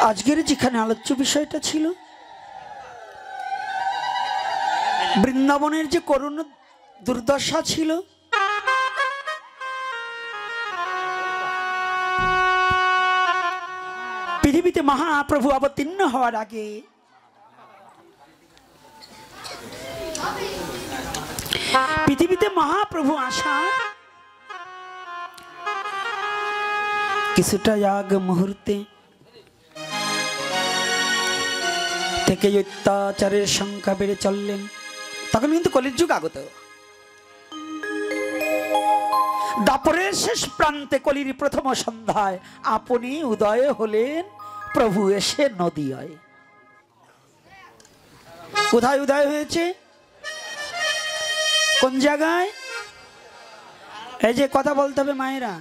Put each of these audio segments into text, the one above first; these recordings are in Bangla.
আজকের যেখানে আলোচ্য বিষয়টা ছিল বৃন্দাবনের যে করুণ দুর্দশা ছিল, পৃথিবীতে মহাপ্রভু অবতীর্ণ হওয়ার আগে পৃথিবীতে মহাপ্রভু আসার কিছুটা আগ মুহূর্তে থেকে অত্যাচারের সংখ্যা বেড়ে চললেন। তখন কিন্তু কলির যুগ আগত। দাপরের শেষ প্রান্তে কলির প্রথম সন্ধ্যায় আপনি উদয় হলেন প্রভু এসে নদীয়ায়। কোথায় উদয় হয়েছে? কোন জায়গায়? এই যে কথা বলতে হবে মায়েরা,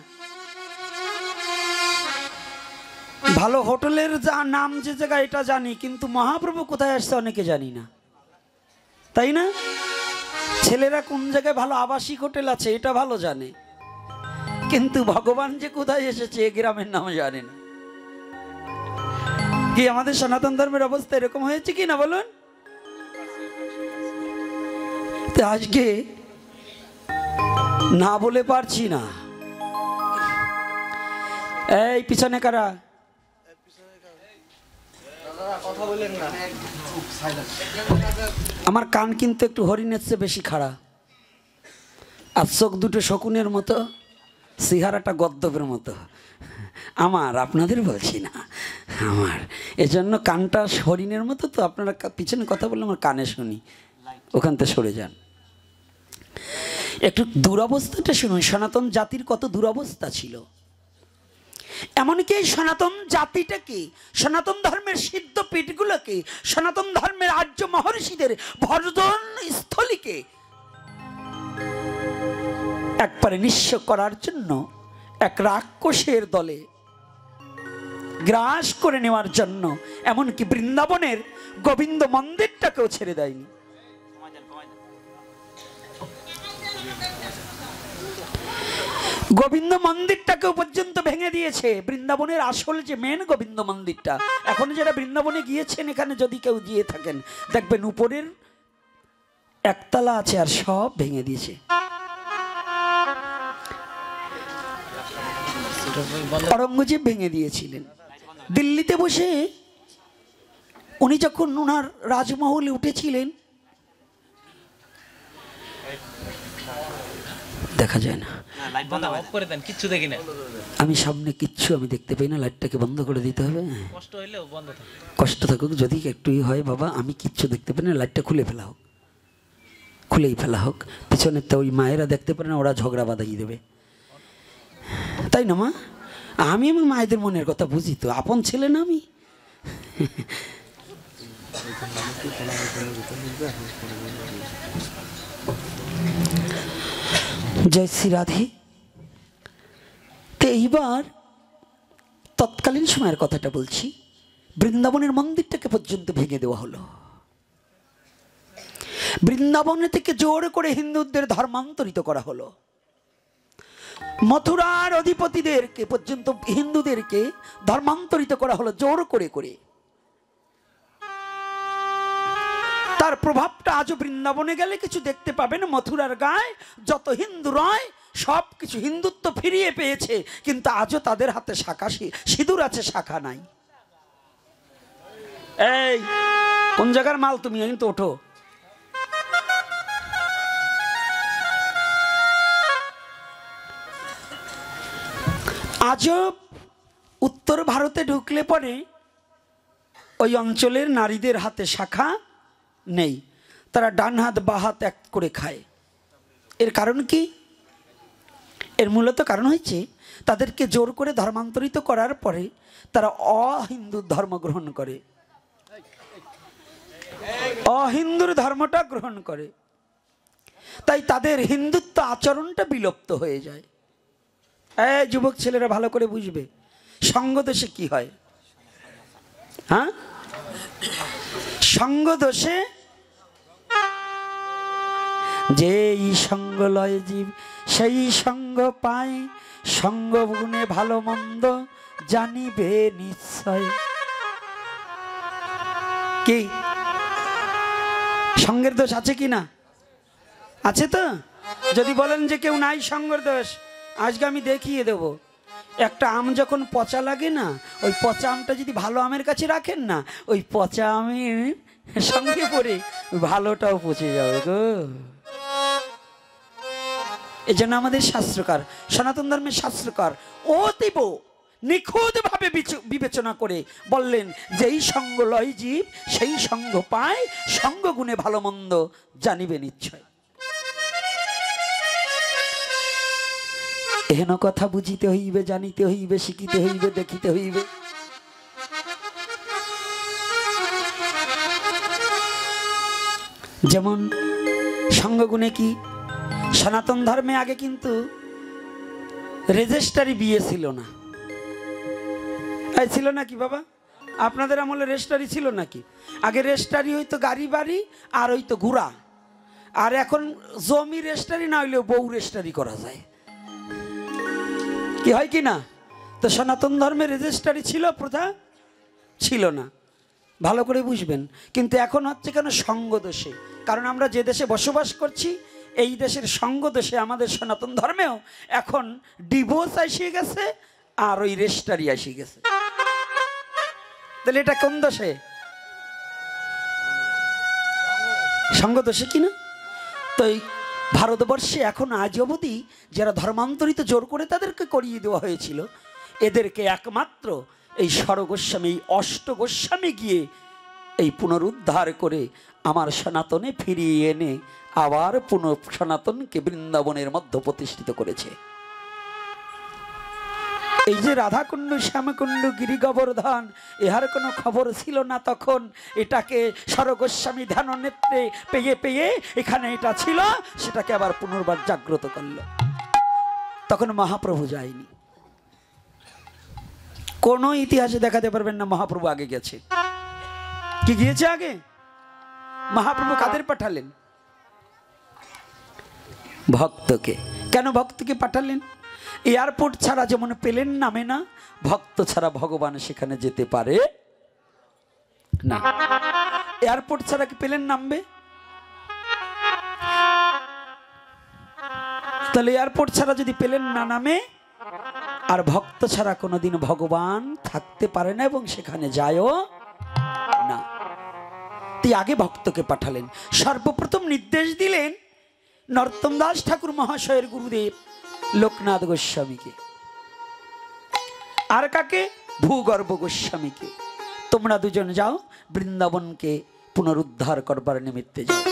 ভালো হোটেলের যা নাম যে জায়গা এটা জানি, কিন্তু মহাপ্রভু কোথায় আসছে অনেকে জানি না, তাই না? ছেলেরা কোন জায়গায় ভালো আবাসিক হোটেল আছে এটা ভালো জানে, কিন্তু ভগবান যে কোথায় এসেছে এ গ্রামের নাম জানে না। কি আমাদের সনাতন ধর্মের অবস্থা এরকম হয়েছে কি না বলুন? আজকে না বলে পারছি না। এই পিছনে কারা? আমার কান কিন্তু একটু হরিণের চেয়ে বেশি খাড়া, আর চোখ দুটো শকুনের মতো, চেহারাটা গদ্দপের মতো আমার, আপনাদের বলছি না আমার। এজন্য কানটা হরিণের মতো, তো আপনারা পিছনে কথা বললে আমার কানে শুনি, ওখান থেকে সরে যান। একটু দুরবস্থাটা শুনুন, সনাতন জাতির কত দুরবস্থা ছিল। এমনকি এই সনাতন জাতিটাকে, সনাতন ধর্মের সিদ্ধ পীঠগুলোকে, সনাতন ধর্মের আর্য মহর্ষিদের ভজন স্থলীকে একবারে নিঃস্ব করার জন্য এক রাক্ষসের দলে গ্রাস করে নেওয়ার জন্য এমনকি বৃন্দাবনের গোবিন্দ মন্দিরটাকেও ছেড়ে দেয়নি। গোবিন্দ মন্দিরটাকেও পর্যন্ত ভেঙে দিয়েছে। বৃন্দাবনের আসল যে মেন গোবিন্দ মন্দিরটা, এখন যারা বৃন্দাবনে গিয়েছেন এখানে যদি কেউ গিয়ে থাকেন দেখবেন উপরের একতলা আছে আর সব ভেঙে দিয়েছে। অরঙ্গজেব ভেঙে দিয়েছিলেন। দিল্লিতে বসে উনি যখন ওনার রাজমহলে উঠেছিলেন, দেখা যায় না, আমি সামনে কিচ্ছু আমি দেখতে পাই না, লাইটটাকে বন্ধ করে দিতে হবে। কষ্ট থাকুক যদি একটুই হয় বাবা, আমি কিচ্ছু দেখতে পাই না, লাইটটা খুলে ফেলা হোক, খুলেই ফেলা হোক। পিছনের তো ওই মায়েরা দেখতে পারে না, ওরা ঝগড়া বাঁধাই দেবে, তাই না মা? আমি আমার মায়েদের মনের কথা বুঝি তো, আপন ছেলে না আমি। জয় শ্রী রাধে। তো এইবার তৎকালীন সময়ের কথাটা বলছি, বৃন্দাবনের মন্দিরটাকে পর্যন্ত ভেঙে দেওয়া হলো। বৃন্দাবনে থেকে জোর করে হিন্দুদের ধর্মান্তরিত করা হলো। মথুরার অধিপতিদেরকে পর্যন্ত হিন্দুদেরকে ধর্মান্তরিত করা হলো জোর করে করে। তার প্রভাবটা আজও বৃন্দাবনে গেলে কিছু দেখতে পাবেন। মথুরার গায়ে যত হিন্দু রয় সব কিছু হিন্দুত্ব ফিরিয়ে পেয়েছে, কিন্তু আজও তাদের হাতে শাখা সিঁদুর আছে, শাখা নাই। এই কোন জায়গার মাল তুমি? কিন্তু ওঠো। আজও উত্তর ভারতে ঢুকলে পরে ওই অঞ্চলের নারীদের হাতে শাখা নেই, তারা ডান হাত বা হাত এক করে খায়। এর কারণ কি? এর মূলত কারণ হচ্ছে তাদেরকে জোর করে ধর্মান্তরিত করার পরে তারা অহিন্দু ধর্ম গ্রহণ করে, অহিন্দুর ধর্মটা গ্রহণ করে, তাই তাদের হিন্দুত্ব আচরণটা বিলুপ্ত হয়ে যায়। এই যুবক ছেলেরা ভালো করে বুঝবে, সঙ্গদোষে কি হয়। হ্যাঁ, সঙ্গদোষে যেই সঙ্গ লয় জীব সেই সঙ্গ পায়, সঙ্গ গুণে ভালো মন্দ জানিবে নিশ্চয়। কি সঙ্গের দোষ আছে কি না? আছে তো? যদি বলেন যে কেউ নাই সঙ্গের দোষ, আজকে আমি দেখিয়ে দেব। একটা আম যখন পচা লাগে না, ওই পচা আমটা যদি ভালো আমের কাছে রাখেন না, ওই পচা আমের সঙ্গে পড়ে ভালোটাও পচে যাবে গো। এই জন্য আমাদের শাস্ত্রকার, সনাতন ধর্মের শাস্ত্রকার অতীব নিখুঁতভাবে বিবেচনা করে বললেন, যেই সঙ্গ লয় জীব সেই সঙ্গ পায়, সঙ্গ গুণে ভালো মন্দ জানিবে নিশ্চয়। এহেন কথা বুঝিতে হইবে, জানিতে হইবে, শিখিতে হইবে, দেখিতে হইবে। যেমন সঙ্গগুণে কি, সনাতন ধর্মে আগে কিন্তু রেজিস্ট্রারি বিয়ে ছিল না। তাই ছিল নাকি বাবা? আপনাদের আমলে রেজিস্ট্রারি ছিল নাকি? আগে রেজিস্ট্রারি হইতো গাড়ি বাড়ি আর হইতো ঘোড়া। আর এখন জমি রেজিস্ট্রারি না হইলেও বউ রেজিস্ট্রারি করা যায়, কি হয় কি না? তো সনাতন ধর্মের রেজিস্ট্রারি ছিল, প্রথা ছিল না, ভালো করে বুঝবেন। কিন্তু এখন হচ্ছে কেন? সঙ্গ দোষে। কারণ আমরা যে দেশে বসবাস করছি, এই দেশের সঙ্গ দোষে আমাদের সনাতন ধর্মেও এখন ডিভোর্স এসে গেছে আর ওই রেজিস্ট্রারি এসে গেছে। তাহলে এটা কোন দোষে? সঙ্গ দোষে কিনা? তো ভারতবর্ষে এখন আজ অবধি যারা ধর্মান্তরিত জোর করে তাদেরকে করিয়ে দেওয়া হয়েছিল, এদেরকে একমাত্র এই স্বরগোস্বামী, এই অষ্ট গোস্বামী গিয়ে এই পুনরুদ্ধার করে আমার সনাতনে ফিরিয়ে এনে আবার সনাতনকে বৃন্দাবনের মধ্যে প্রতিষ্ঠিত করেছে। এই যে রাধাকুণ্ড, শ্যামকুণ্ড, গিরি গোবর্ধন, এহার কোনো খবর ছিল না তখন। এটাকে স্বরগোস্বামী ধ্যান নেত্রে পেয়ে পেয়ে এখানে এটা ছিল, সেটাকে আবার পুনর্বার জাগ্রত করলো। তখন মহাপ্রভু যায়নি। কোন ইতিহাসে দেখাতে পারবেন না মহাপ্রভু আগে গেছে। কি গিয়েছে আগে? মহাপ্রভু কাদের পাঠালেন? ভক্তকে। কেন ভক্তকে পাঠালেন? এয়ারপোর্ট ছাড়া যেমন প্লেন নামে না, ভক্ত ছাড়া ভগবান সেখানে যেতে পারে না। এয়ারপোর্ট ছাড়া কি প্লেন নামবে? তাহলে এয়ারপোর্ট ছাড়া যদি প্লেন না নামে, আর ভক্ত ছাড়া কোনোদিন ভগবান থাকতে পারে না এবং সেখানে যায়ও না। তাই আগে ভক্তকে পাঠালেন। সর্বপ্রথম নির্দেশ দিলেন নরোত্তম দাস ঠাকুর মহাশয়ের গুরুদেব লোকনাথ গোস্বামীকে। আর কাকে? ভূগর্ভ গোস্বামীকে। তোমরা দুজন যাও, বৃন্দাবনকে পুনরুদ্ধার করবার নিমিত্তে যাও।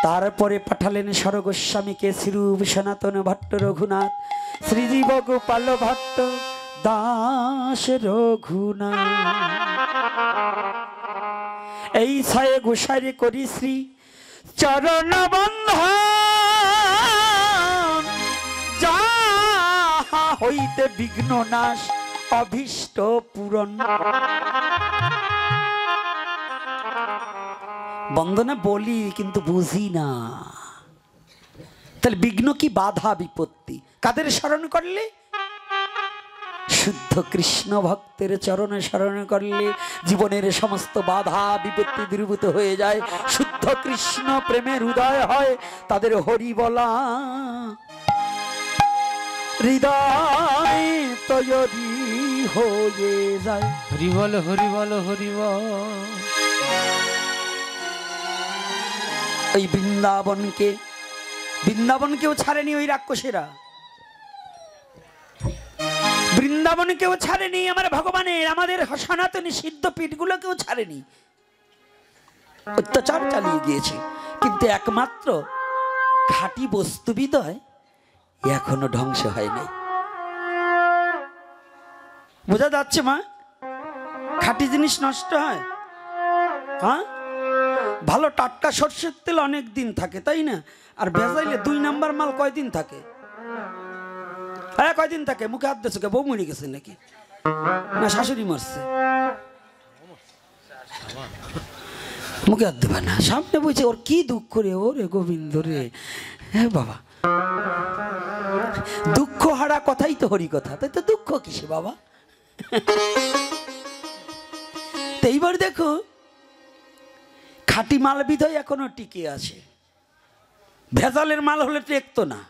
তারপরে পাঠালেন স্বরগোস্বামীকে শ্রীরূপ সনাতন ভট্ট রঘুনাথ, শ্রীজীব গোপাল ভট্ট দাস রঘুনাথ। এই ছয় গোসাইরে করি শ্রী চরণ বন্ধন, যাহা হইতে বিঘ্ন নাশ অভীষ্ট পূরণ। বন্দনা বলি কিন্তু বুঝি না। তাহলে বিঘ্ন কি? বাধা বিপত্তি। কাদের স্মরণ করলে? শুদ্ধ কৃষ্ণ ভক্তের চরণে স্মরণ করলে জীবনের সমস্ত বাধা বিপত্তি দূরীভূত হয়ে যায়। শুদ্ধ কৃষ্ণ প্রেমের হৃদয় হয়, তাদের হরি বলা হৃদয় তৈরি হয়ে যায়। হরি বল, হরি বল, হরি বল। এই বৃন্দাবনকেও ছাড়েনি ওই রাক্ষসেরা, বৃন্দাবনকেও ছাড়েনি আমার ভগবানের, আমাদের সনাতনী সিদ্ধপীঠগুলোকেও ছাড়েনি। অত্যাচার চালিয়ে গিয়েছে, কিন্তু একমাত্র খাঁটি বস্তুবিদয় এখনো ধ্বংস হয়নি। বোঝা যাচ্ছে মা? খাঁটি জিনিস নষ্ট হয়? হ্যাঁ, ভালো টাটকা সর্ষের তেল অনেক দিন থাকে, তাই না? আর ভেজাইলে 2 নাম্বার মাল কয়দিন থাকে? হ্যাঁ, কয়দিন থাকে? মুখে হাত দিয়েছে, বউ মরে গেছে নাকি, না শাশুড়ি মরছে? মুখে হাত দেবে না, সামনে বলছে ওর কি দুঃখ রে, ও রে গোবিন্দ রে। হ্যাঁ বাবা, দুঃখ হারা কথাই তো হরি কথা, তাই তো দুঃখ কিসে বাবা? তো এইবার দেখো খাঁটি মাল বিধই এখনো টিকে আছে, ভেজালের মাল হলে টেকতো না।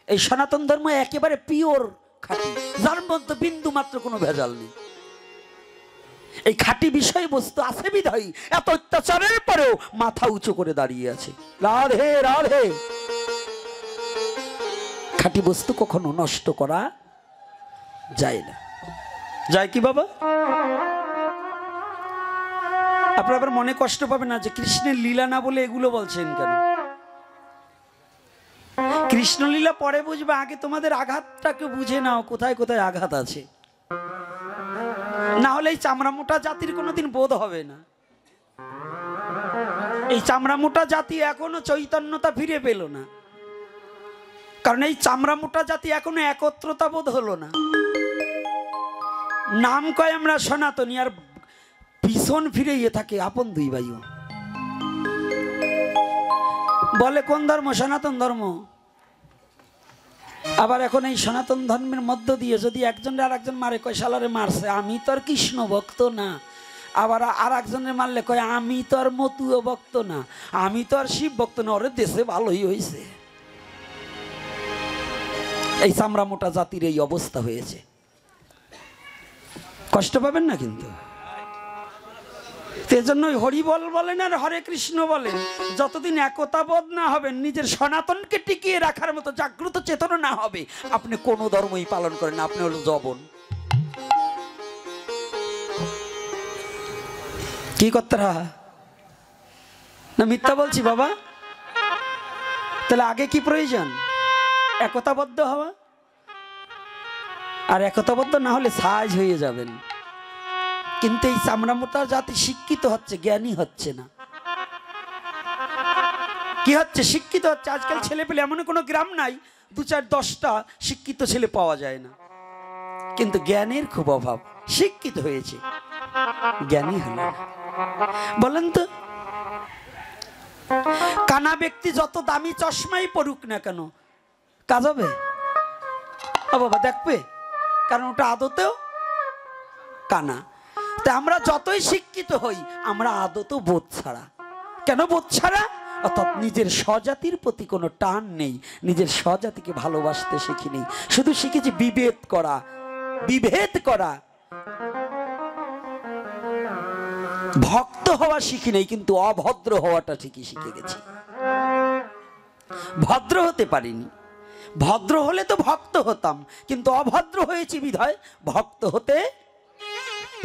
এই সনাতন ধর্ম একেবারে পিওর খাঁটি, যার মধ্যে বিন্দু মাত্র কোনো ভেজাল নেই। এই খাঁটি বিষয়বস্তু আছে বিধাই এত অত্যাচারের পরেও মাথা উঁচু করে দাঁড়িয়ে আছে। রাধে রাধে। খাঁটি বস্তু কখনো নষ্ট করা যায় না। যায় কি বাবা? আপনার আবার মনে কষ্ট পাবে না যে কৃষ্ণের লীলা না বলে এগুলো বলছেন কেন? কৃষ্ণ লীলা পরে বুঝবে, আগে তোমাদের আঘাতটাকে বুঝে নাও, কোথায় কোথায় আঘাত আছে। না হলে এই চামড়া মোটা জাতির কোনোদিন বোধ হবে না। এই চামড়া মোটা জাতি এখনো চৈতন্যতা ফিরে পেল না, কারণ এই চামড়া মোটা জাতি এখনো একত্রতা বোধ হলো না। নাম কয় আমরা সনাতনী, আর ভীষণ ফিরে ইয়ে থাকে আপন দুই ভাইও। বলে কোন ধর্ম? সনাতন ধর্ম। আবার এখন এই সনাতন ধর্মের মধ্য দিয়ে যদি একজন আর একজন মারে, কয় শালারে মারছে, আমি তো আর কৃষ্ণ ভক্ত না। আবার আর একজনের মারলে কয় আমি তো আর মতুয় ভক্ত না, আমি তো আর শিব ভক্ত না। ওরে দেশে ভালোই হয়েছে। এই চামড়া মোটা জাতির এই অবস্থা হয়েছে। কষ্ট পাবেন না কিন্তু। সেজন্য হরিবল বলেন আর হরে কৃষ্ণ বলেন, যতদিন একতাবোধ না হবেন, নিজের সনাতনকে টিকিয়ে রাখার মতো জাগ্রত চেতনা না হবে, আপনি কোনো ধর্মই পালন করেন না, আপনি হলো জবন। কি করতে না মিথ্যা বলছি বাবা? তাহলে আগে কি প্রয়োজন? একতাবদ্ধ হওয়া। আর একতাবদ্ধ না হলে সাজ হয়ে যাবেন। কিন্তু এই চামড়া মোটা জাতি শিক্ষিত হচ্ছে, জ্ঞানী হচ্ছে না। কি হচ্ছে? শিক্ষিত হচ্ছে। আজকাল ছেলে পেলে এমন কোনো গ্রাম নাই 2-4-10টা শিক্ষিত ছেলে পাওয়া যায় না, কিন্তু জ্ঞানের খুব অভাব। শিক্ষিত হয়েছে, জ্ঞানী হল না। বলেন তো, কানা ব্যক্তি যত দামি চশমাই পড়ুক না কেন, কাজ হবে? ও বাবা দেখবে, কারণ ওটা আদতেও কানা। তা আমরা যতই শিক্ষিত হই, আমরা আদতও বোধ ছাড়া। কেন বোধ ছাড়া? অর্থাৎ নিজের স্বজাতির প্রতি কোনো টান নেই, নিজের স্বজাতিকে ভালোবাসতে শিখিনি। শুধু শিখেছি বিভেদ করা, বিভেদ করা। ভক্ত হওয়া শিখি নেই, কিন্তু অভদ্র হওয়াটা ঠিকই শিখে গেছি। ভদ্র হতে পারিনি। ভদ্র হলে তো ভক্ত হতাম, কিন্তু অভদ্র হয়েছি বিধায় ভক্ত হতে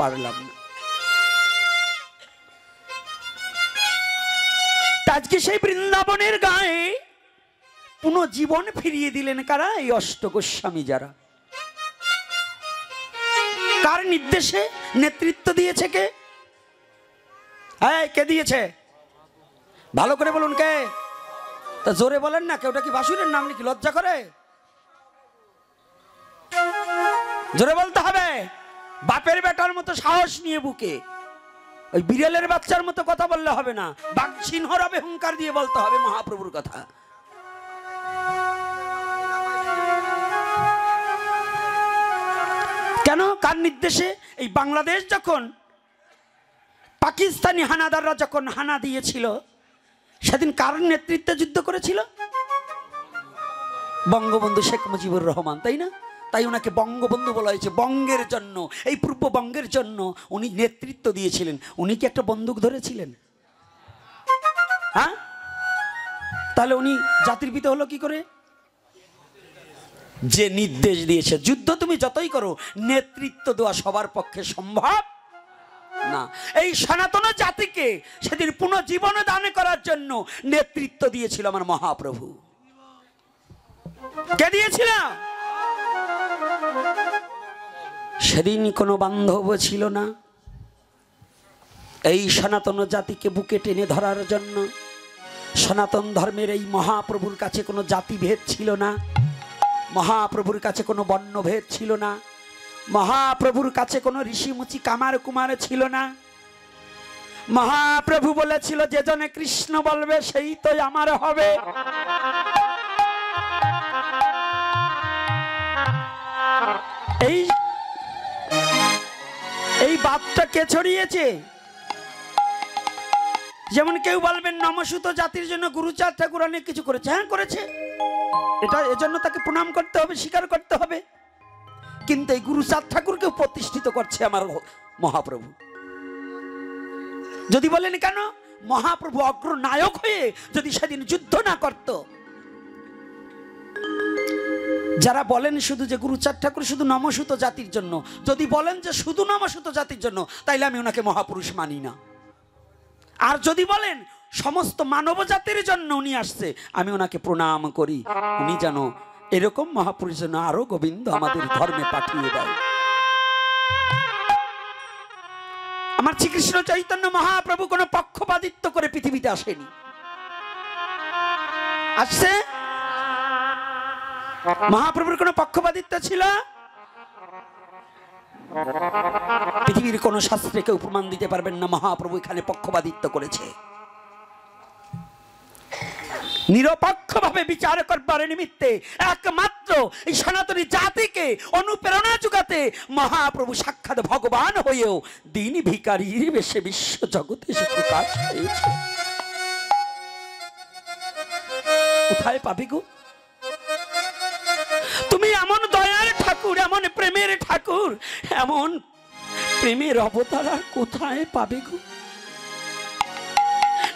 পারলাম না। আজকে সেই বৃন্দাবনের গায়ে পুনঃজীবন ফিরিয়ে দিলেন কারা? এই অষ্টগোস্বামী যারা। কার নির্দেশে নেতৃত্ব দিয়েছে কে? কে দিয়েছে? ভালো করে বলুন কে? তা জোরে বলেন না। কেউটা কি বাসুরের নাম নাকি? লজ্জা করে? জোরে বলতে হবে। বাপের বেটার মতো সাহস নিয়ে বুকে, ওই বিড়ালের বাচ্চার মতো কথা বললে হবে না। বাঘ সিংহর হবে হুঙ্কার দিয়ে বলতে হবে মহাপ্রভুর কথা। কেন? কার নির্দেশে? এই বাংলাদেশ যখন পাকিস্তানি হানাদাররা যখন হানা দিয়েছিল, সেদিন কার নেতৃত্বে যুদ্ধ করেছিল? বঙ্গবন্ধু শেখ মুজিবুর রহমান, তাই না? তাই ওনাকে বঙ্গবন্ধু বলা হয়েছে। বঙ্গের জন্য, এই পূর্ববঙ্গের জন্য উনি নেতৃত্ব দিয়েছিলেন। উনি কি একটা বন্দুক ধরেছিলেন? হ্যাঁ, তাহলে উনি জাতির পিতা হলো কি করে? যে নির্দেশ দিয়েছে। যুদ্ধ তুমি যতই করো, নেতৃত্ব দেওয়া সবার পক্ষে সম্ভব না। এই সনাতন জাতিকে সেদিন পুনঃজীবন দান করার জন্য নেতৃত্ব দিয়েছিল আমার মহাপ্রভু। কে দিয়েছিল? সেদিন কোনো বান্ধব ছিল না এই সনাতন জাতিকে বুকে টেনে ধরার জন্য। সনাতন ধর্মের এই মহাপ্রভুর কাছে কোনো জাতিভেদ ছিল না, মহাপ্রভুর কাছে কোনো বর্ণভেদ ছিল না, মহাপ্রভুর কাছে কোনো ঋষিমুচি কামার কুমার ছিল না। মহাপ্রভু বলেছিল, যে জনে কৃষ্ণ বলবে সেই তো আমার হবে। এই জাতটা কে ছড়িয়েছে? যেমন কেউ বলবেন নমসূত জাতির জন্য গুরুচাঁদ ঠাকুর অনেক কিছু করেছে। হ্যাঁ, করেছে, এটা এজন্য তাকে প্রণাম করতে হবে, স্বীকার করতে হবে। কিন্তু এই গুরুচাঁদ ঠাকুরকেও প্রতিষ্ঠিত করছে আমার মহাপ্রভু। যদি বলেন কেন, মহাপ্রভু অগ্রনায়ক হয়ে যদি সেদিন যুদ্ধ না করত। যারা বলেন শুধু যে গুরুচাঁদ ঠাকুর শুধু নমসূত জাতির জন্য, যদি বলেন যে শুধু নমসূত জাতির জন্য, তাইলে আমি ওনাকে মহাপুরুষ মানি না। আর যদি বলেন সমস্ত মানব জাতির জন্য উনি আসছে, আমি ওনাকে প্রণাম করি। উনি যেন এরকম মহাপুরুষ যেন আরো গোবিন্দ আমাদের ধর্মে পাঠিয়ে দেয়। আমার শ্রীকৃষ্ণ চৈতন্য মহাপ্রভু কোনো পক্ষপাতিত্ব করে পৃথিবীতে আসেনি। আসছে মহাপ্রভুর কোনো পক্ষপাতিত্ব ছিল? পৃথিবীর কোন শাস্ত্রে কেউ প্রমাণ দিতে পারবেন না মহাপ্রভু এখানে পক্ষপাতিত্ব করেছে। নিরপেক্ষভাবে বিচার করবার নিমিত্তে একমাত্র এই সনাতনী জাতিকে অনুপ্রেরণা যোগাতে মহাপ্রভু সাক্ষাৎ ভগবান হয়েও দিন ভিখারির বেশে বিশ্ব জগতে এসে প্রকাশ হয়েছে। কোথায় পাবে গো তুমি এমন দয়ার ঠাকুর, এমন প্রেমের ঠাকুর, এমন প্রেমের অবতার আর কোথায় পাবে গো?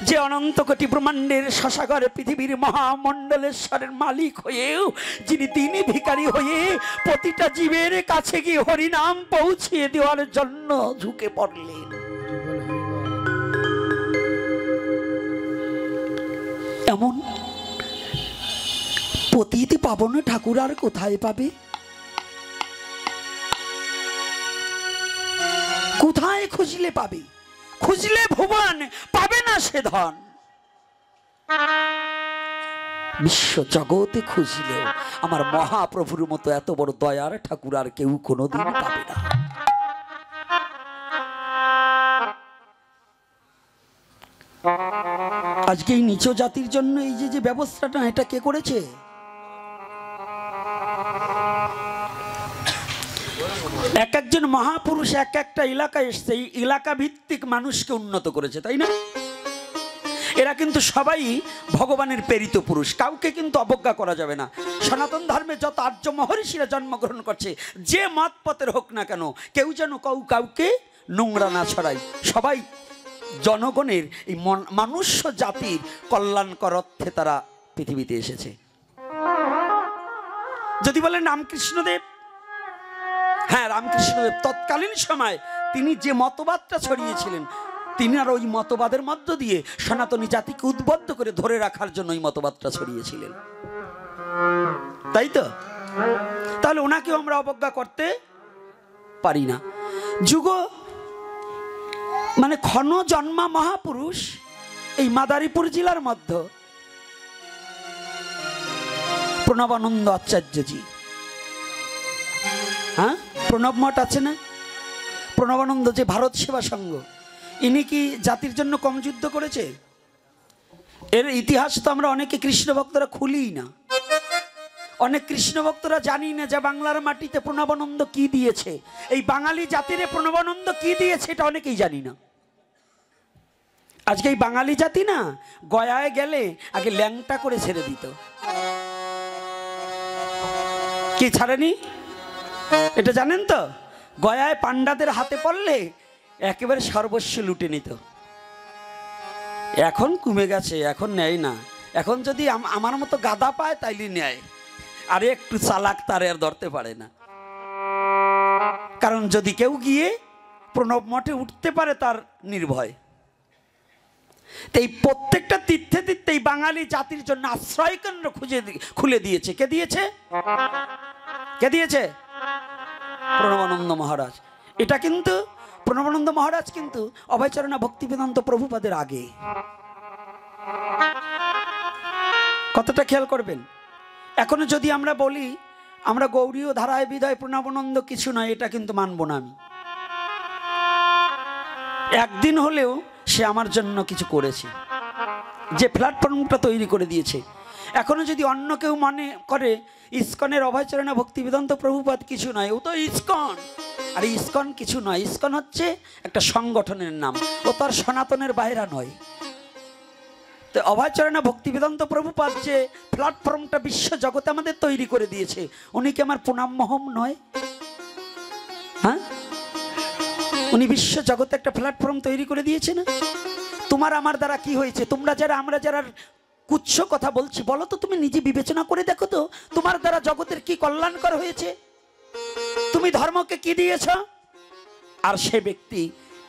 যে অনন্ত কোটি ব্রহ্মাণ্ডের শশাগর পৃথিবীর মহামণ্ডলেশ্বরের মালিক হয়েও যিনি দিনই ভিখারি হয়ে প্রতিটা জীবের কাছে গিয়ে হরিনাম পৌঁছিয়ে দেওয়ার জন্য ঝুঁকে পড়লেন। এমন পতিত পাবন ঠাকুর আর কোথায় পাবে? কোথায় খুঁজলে পাবে? খুঁজলে ভুবন পাবে না সে ধন। বিশ্ব জগতে খুঁজলেও আমার মহাপ্রভুর মতো এত বড় দয়ার ঠাকুর আর কেউ কোনোদিন পাবে না। আজকে এই নিচ জাতির জন্য এই যে ব্যবস্থাটা, এটা কে করেছে? এক একজন মহাপুরুষ এক একটা এলাকায় এসছে, এই এলাকা ভিত্তিক মানুষকে উন্নত করেছে, তাই না? এরা কিন্তু সবাই ভগবানের প্রেরিত পুরুষ, কাউকে কিন্তু অবজ্ঞা করা যাবে না। সনাতন ধর্মে যত আর্য মহর্ষিরা জন্মগ্রহণ করছে, যে মত পথের হোক না কেন, কেউ যেন কাউকে নোংরা না ছড়ায়। সবাই জনগণের এই মনুষ্য জাতির কল্যাণকর অর্থে তারা পৃথিবীতে এসেছে। যদি বলেন রামকৃষ্ণদেব, হ্যাঁ, রামকৃষ্ণদেব তৎকালীন সময় তিনি যে মতবাদটা ছড়িয়েছিলেন, তিনি আর ওই মতবাদের মধ্য দিয়ে সনাতনী জাতিকে উদ্বুদ্ধ করে ধরে রাখার জন্য ওই মতবাদটা ছড়িয়েছিলেন, তাই তো? তাহলে ওনাকেও আমরা অবজ্ঞা করতে পারি না। যুগ মানে ক্ষণ জন্মা মহাপুরুষ এই মাদারীপুর জেলার মধ্যে প্রণবানন্দ আচার্যজি, হ্যাঁ, প্রণব মঠ আছে না? প্রণবানন্দ যে ভারত সেবা সংঘ, ইনি কি জাতির জন্য কম যুদ্ধ করেছে? এর ইতিহাস তো আমরা অনেকে কৃষ্ণ ভক্তরা খুলি না। অনেক কৃষ্ণ ভক্তরা জানি না যে বাংলার মাটিতে প্রণবানন্দ কি দিয়েছে, এই বাঙালি জাতিরে প্রণবানন্দ কি দিয়েছে, এটা অনেকেই জানি না। আজকে এই বাঙালি জাতি না গয়ায় গেলে আগে ল্যাংটা করে ছেড়ে দিত, কি ছাড়েনি এটা জানেন তো? গয়ায় পান্ডাদের হাতে পড়লে একেবারে সর্বস্ব লুটে নিত। এখন কমে গেছে, এখন নেয় না। এখন যদি আমার মতো গাদা পায় তাইলে নেয়, আর একটু চালাক তার আর ধরতে পারে না। কারণ যদি কেউ গিয়ে প্রণব মঠে উঠতে পারে তার নির্ভয়। এই প্রত্যেকটা তীর্থে তীর্থে এই বাঙালি জাতির জন্য আশ্রয় কেন্দ্র খুলে দিয়েছে। কে দিয়েছে? কে দিয়েছে? প্রণবানন্দ মহারাজ। এটা কিন্তু প্রণবানন্দ মহারাজ কিন্তু অভয়চরণা ভক্তিবেদান্ত প্রভুপাদের আগে। কতটা খেয়াল করবেন। এখনো যদি আমরা বলি আমরা গৌরীয় ধারায় বিদায় প্রণবানন্দ কিছু নয়, এটা কিন্তু মানব না আমি। একদিন হলেও সে আমার জন্য কিছু করেছে, যে প্ল্যাটফর্মটা তৈরি করে দিয়েছে। এখনো যদি অন্য কেউ মনে করে ইসকনের অভয়চরণা ভক্তিবেদান্ত প্রভুপাদ কিছু নয়, ও তো ইসকন। আর ইসকন কিছু নয়, ইসকন হচ্ছে একটা সংগঠনের নাম, ও তার সনাতনের বাইরা নয়। তো অভয়চরণা ভক্তিবেদান্ত প্রভুপাদ যে প্ল্যাটফর্মটা বিশ্ব জগতে আমাদের তৈরি করে দিয়েছে, উনি কি আমার প্রণাম্যহম নয়? হ্যাঁ, উনি বিশ্ব জগতে একটা প্ল্যাটফর্ম তৈরি করে দিয়েছে না? তোমার আমার দ্বারা কি হয়েছে? তোমরা যারা, আমরা যারা কুচ্ছ কথা বলছি, বলো তো তুমি নিজে বিবেচনা করে দেখো তো, তোমার দ্বারা জগতের কি কল্যাণকর হয়েছে? তুমি ধর্মকে কি দিয়েছ? আর সে ব্যক্তি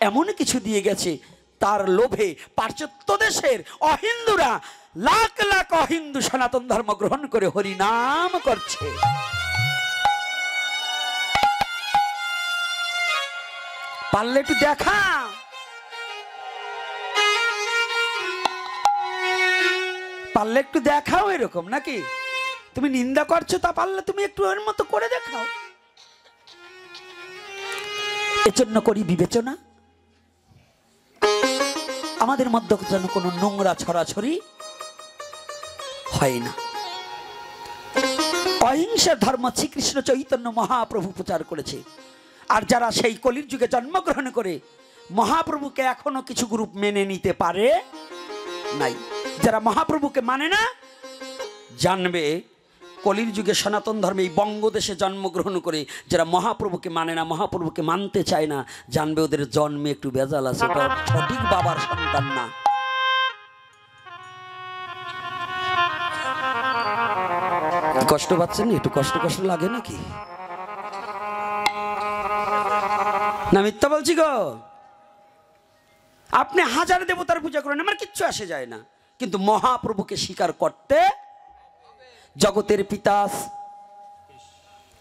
এমন কিছু দিয়ে গেছে, তার লোভে পাশ্চাত্য দেশের অহিন্দুরা লাখ লাখ অহিন্দু সনাতন ধর্ম গ্রহণ করে হরিনাম করছে। পারলে একটু দেখা, পারলে একটু দেখাও এরকম, নাকি তুমি নিন্দা করছো, তা পারলে তুমি একটু এর মতো করে দেখাও। এজন্য করি বিবেচনা, আমাদের মধ্যে যেন কোনো নোংরা ছড়াছড়ি হয় না। অহিংসার ধর্ম শ্রীকৃষ্ণ চৈতন্য মহাপ্রভু প্রচার করেছে। আর যারা সেই কলির যুগে জন্মগ্রহণ করে মহাপ্রভুকে এখনো কিছু গ্রুপ মেনে নিতে পারে নাই, যারা মহাপ্রভুকে মানে না, জানবে কলির যুগে সনাতন ধর্মে এই বঙ্গদেশে জন্মগ্রহণ করে যারা মহাপ্রভুকে মানে না, মহাপ্রভুকে মানতে চায় না, জানবে ওদের জন্মে একটু ভেজাল আছে, ওটা সঠিক বাবার সন্তান না। কষ্ট পাচ্ছেন? একটু কষ্ট কষ্ট লাগে নাকি? না মিথ্যা বলছি গো? আপনি হাজার দেবতার পূজা করেন, আমার কিচ্ছু আসে যায় না, কিন্তু মহাপ্রভুকে স্বীকার করতে, জগতের পিতা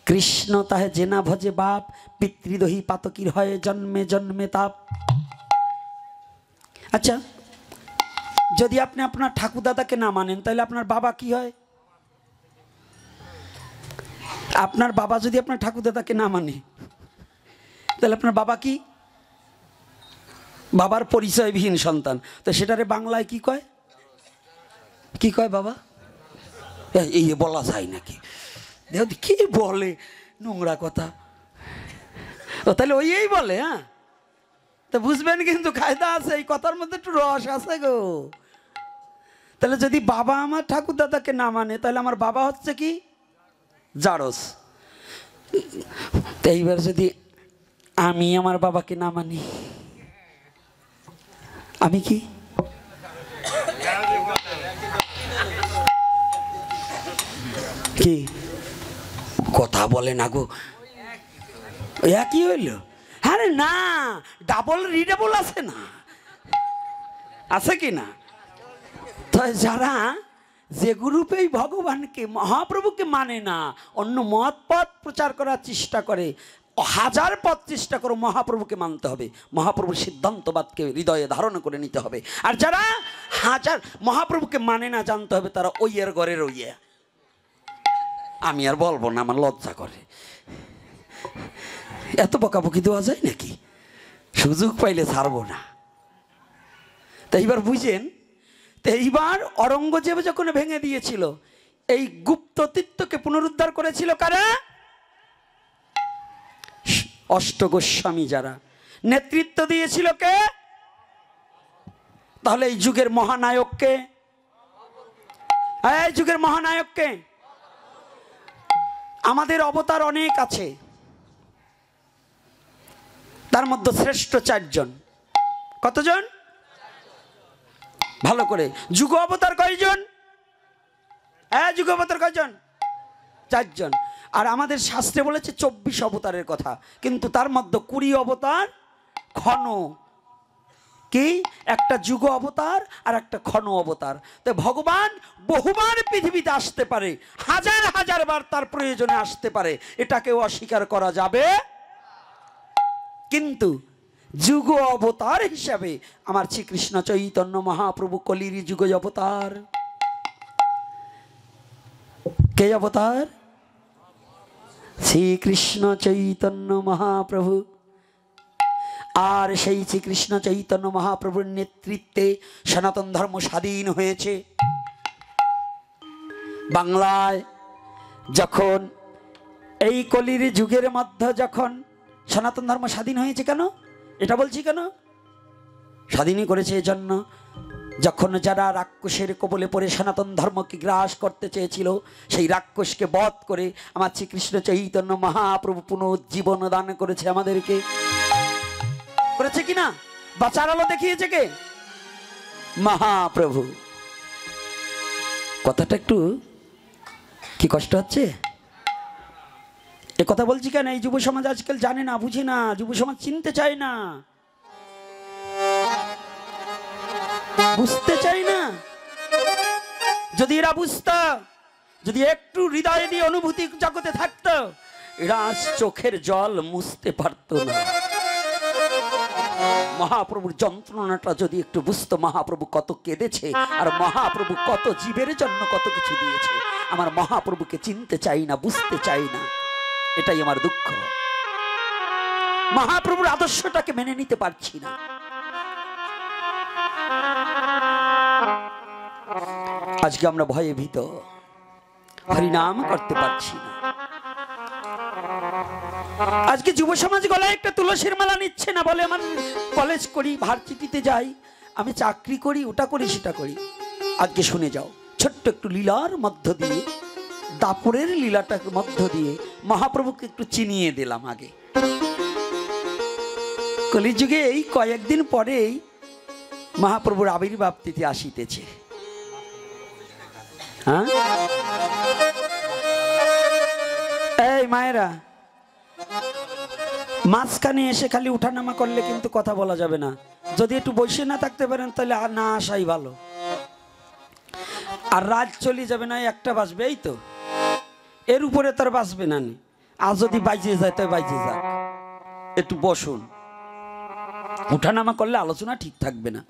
কৃষ্ণ তাহে জেনা ভজে বাপ, পিতৃদহী পাতকীর হয় জন্মে জন্মে তাপ। আচ্ছা, যদি আপনি আপনার ঠাকুর দাদাকে না মানেন, তাহলে আপনার বাবা কি হয়? আপনার বাবা যদি আপনার ঠাকুর দাদাকে না মানে, তাহলে আপনার বাবা কি? বাবার পরিচয়বিহীন সন্তান। তো সেটারে বাংলায় কি কয়? কি কয় বাবা? এই বলা যায় নাকি? দেখো কি বলে নোংরা কথা। ও তাহলে ওই বলে, হ্যাঁ, তো বুঝবেন কিন্তু কায়দা আছে, এই কথার মধ্যে একটু রস আছে গো। তাহলে যদি বাবা আমার ঠাকুর দাদাকে না মানে, তাহলে আমার বাবা হচ্ছে কি? জারস। তো এইবার যদি আমি আমার বাবাকে না মানি, আমি কি? কি কথা বলে না গো? একই হইল? আরে না, ডাবল রিডাবল আছে না, আছে কি না? তো যারা যে গ্রুপেই ভগবানকে মহাপ্রভুকে মানে না, অন্য মত পথ প্রচার করার চেষ্টা করে, হাজার পথ চেষ্টা করো, মহাপ্রভুকে মানতে হবে, মহাপ্রভুর সিদ্ধান্তবাদকে হৃদয়ে ধারণ করে নিতে হবে। আর যারা হাজার মহাপ্রভুকে মানে না, জানতে হবে তারা ওইয়ের ঘরের ওইয়া। আমি আর বলবো না, আমার লজ্জা করে। এত বকাবকি দেওয়া যায় নাকি? সুযোগ পাইলে ছাড়বো না। তো এইবার বুঝেন, তো এইবার অরঙ্গজেব যখন ভেঙে দিয়েছিল, এই গুপ্ত তীর্থকে পুনরুদ্ধার করেছিল কারা? অষ্টগোস্বামী যারা নেতৃত্ব দিয়েছিল কে? তাহলে এই যুগের মহানায়ককে, এই যুগের মহানায়ককে? আমাদের অবতার অনেক আছে, তার মধ্যে শ্রেষ্ঠ 4 জন। কতজন? ভালো করে, যুগ অবতার কয়জন? হ্যাঁ, যুগ অবতার কয়জন? 4 জন। আর আমাদের শাস্ত্রে বলেছে 24 অবতারের কথা, কিন্তু তার মধ্যে 20 অবতার ক্ষণ। কি? একটা যুগ অবতার আর একটা ক্ষণ অবতার। তো ভগবান বহুবার পৃথিবীতে আসতে পারে, হাজার হাজার বার তার প্রয়োজনে আসতে পারে, এটাকেও অস্বীকার করা যাবে। কিন্তু যুগ অবতার হিসাবে আমার শ্রীকৃষ্ণ চৈতন্য মহাপ্রভু কলির যুগ অবতার। কে অবতার? শ্রীকৃষ্ণ চৈতন্য মহাপ্রভু। আর সেই শ্রীকৃষ্ণ চৈতন্য মহাপ্রভুর নেতৃত্বে সনাতন ধর্ম স্বাধীন হয়েছে। বাংলায় যখন এই কলির যুগের মধ্যে যখন সনাতন ধর্ম স্বাধীন হয়েছে কেন? এটা বলছি কেন? স্বাধীনই করেছে এজন্য, যখন যারা রাক্ষসের কবলে পড়ে সনাতন ধর্মকে গ্রাস করতে চেয়েছিল, সেই রাক্ষসকে বধ করে আমার শ্রীকৃষ্ণ চৈতন্য মহাপ্রভু পুনর্জীবন দান করেছে আমাদেরকে। করেছে কিনা? বাঁচার আলো দেখিয়েছে কে? মহাপ্রভু। কথাটা একটু কি কষ্ট হচ্ছে? এ কথা বলছি কেন? এই যুব সমাজ আজকাল জানে না, বুঝে না, যুব সমাজ চিনতে চায় না, বুঝতে চাই না। যদি এরা বুঝত, যদি একটু হৃদয় দিয়ে অনুভূতি জগতে থাকতো, এরা আজ চোখের জল মুছতে পারত না। মহাপ্রভুর যন্ত্রণাটা যদি একটু বুঝতো, মহাপ্রভু কত কেঁদেছে আর মহাপ্রভু কত জীবের জন্য কত কিছু দিয়েছে। আমার মহাপ্রভুকে চিনতে চাই না, বুঝতে চাই না, এটাই আমার দুঃখ। মহাপ্রভুর আদর্শটাকে মেনে নিতে পারছি না। আজকে আমরা ভয়ে ভীত, হরিনাম করতে পারছি না। আজকে যুব সমাজ গলায় একটা তুলসীর মালা নিচ্ছে না, বলে আমার কলেজ করি, ভার্সিটিতে যাই, আমি চাকরি করি, ওটা করি, সেটা করি। আজকে শুনে যাও, ছোট্ট একটু লীলার মধ্য দিয়ে, দাপুরের লীলাটার মধ্য দিয়ে মহাপ্রভুকে একটু চিনিয়ে দিলাম। আগে কলিযুগে এই কয়েকদিন পরেই মহাপ্রভুর আবির্ভাব তিথি আসিতেছে। হ্যাঁ, এই মায়েরা, মাঝখানে এসে খালি উঠানামা করলে কিন্তু কথা বলা যাবে না। যদি একটু বসে না থাকতে পারেন তাহলে আর না আসাই ভালো। আর রাত চলে যাবে না, একটা বাজবে, এই তো, এর উপরে তার বাজবে না। আর যদি বাইজে যায় তাই বাইজে যাক, একটু বসুন। উঠানামা করলে আলোচনা ঠিক থাকবে না।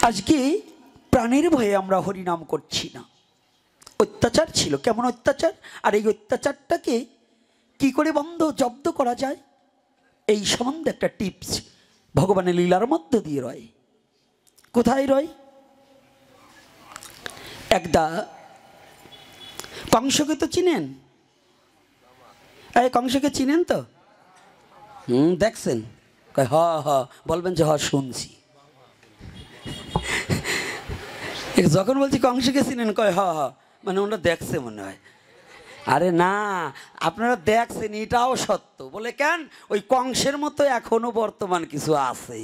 আজকে প্রাণের ভয়ে আমরা হরিনাম করছি না। অত্যাচার ছিল, কেমন অত্যাচার, আর এই অত্যাচারটাকে কি করে বন্ধ জব্দ করা যায়, এই সম্বন্ধে একটা টিপস ভগবানের লীলার মধ্য দিয়ে রয়। কোথায় রয়? একদা কংসকে তো চিনেন? এই কংসকে চিনেন তো? দেখছেন? হ হ বলবেন যে হ শুনছি। যখন বলছি কংসকে চিনেন, কয় হ হ, মানে ওনারা দেখছে মনে হয়। আরে না, আপনারা দেখছেন এটাও সত্য। বলে কেন? ওই কংসের মতো এখনো বর্তমান কিছু আছে।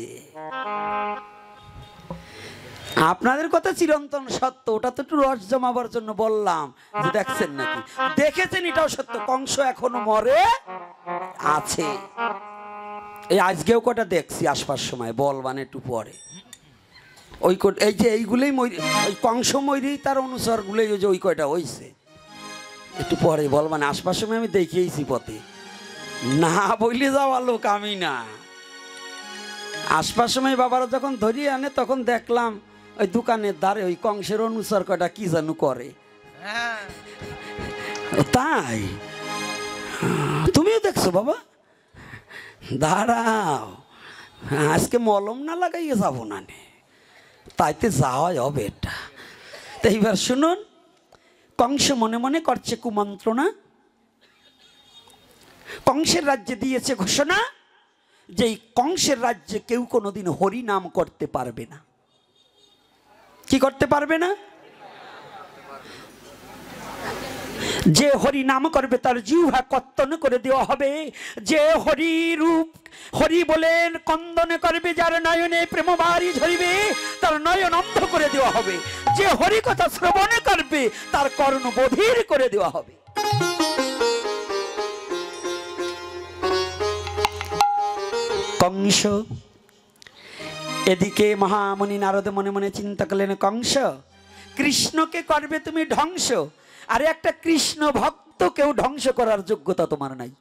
আপনাদের কথা চিরন্তন সত্য, ওটা তো একটু রস জমাবার জন্য বললাম যে দেখছেন নাকি। দেখেছেন এটাও সত্য, কংস এখনো মরে আছে। এই আজকেও কটা দেখছি আসবার সময়, বলবান একটু পরে। ওই এই যে এইগুলোই ওই কংস ময়ূরী তার অনুসার গুলোই যে ওই কয়টা হইছে, একটু পরে বলবান। আসবার সময় আমি দেখিয়েছি পথে, না বইলে যাওয়া লোক আমি না। আসবার সময় বাবারা যখন ধরিয়ে আনে তখন দেখলাম ওই দোকানের দ্বারে ওই কংসের অনুসার কয়টা কি জানু করে। তাই তুমিও দেখছো বাবা? দাঁড়াও, আজকে মলম না লাগাইয়ে যাবো না, তাইতে যাওয়াই হবে এটা। তো এইবার শুনুন, কংস মনে মনে করছে কুমন্ত্রণা। কংসের রাজ্যে দিয়েছে ঘোষণা যে এই কংসের রাজ্যে কেউ কোনোদিন হরি নাম করতে পারবে না। কি করতে পারবে না? যে হরি নাম করবে তার জিহ্বা কর্তন করে দেওয়া হবে। যে হরি রূপ হরি বলেন কন্দন করবে, যার নয়নে প্রেম বাড়ি ঝরিবে তার নয়ন অন্ধ করে দেওয়া হবে। যে হরি কথা শ্রবণ করবে তার কর্ণ বধির করে দেওয়া হবে। কংস এদিকে মহামুনি নারদ মনে মনে চিন্তা করলেন, কংস কৃষ্ণকে করবে তুমি ধ্বংস, আর একটা কৃষ্ণ ভক্তকেও ধ্বংস করার যোগ্যতা তোমার নাই।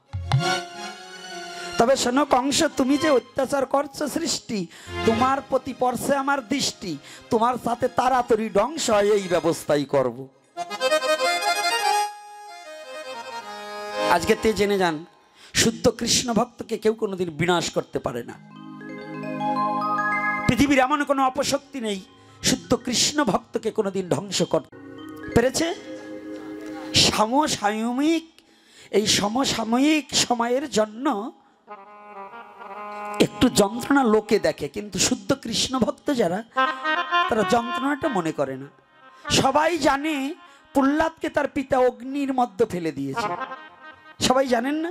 তবে শোনো কংস, তুমি যে অত্যাচার করছো সৃষ্টি, তোমার প্রতি পড়ছে আমার দৃষ্টি, তোমার সাথে তাড়াতাড়ি ধ্বংস হয় এই ব্যবস্থাই করব। আজকে তে জেনে যান, শুদ্ধ কৃষ্ণ ভক্তকে কেউ কোনোদিন বিনাশ করতে পারে না। পৃথিবীর এমন কোনো অপশক্তি নেই শুদ্ধ কৃষ্ণ ভক্তকে কোনোদিন ধ্বংস করতে পেরেছে। সমসাময়িক এই সমসাময়িক সময়ের জন্য একটু যন্ত্রণা লোকে দেখে, কিন্তু শুদ্ধ কৃষ্ণ ভক্ত যারা, তারা যন্ত্রণাটা মনে করে না। সবাই জানে প্রহ্লাদকে তার পিতা অগ্নির মধ্যে ফেলে দিয়েছে, সবাই জানেন না?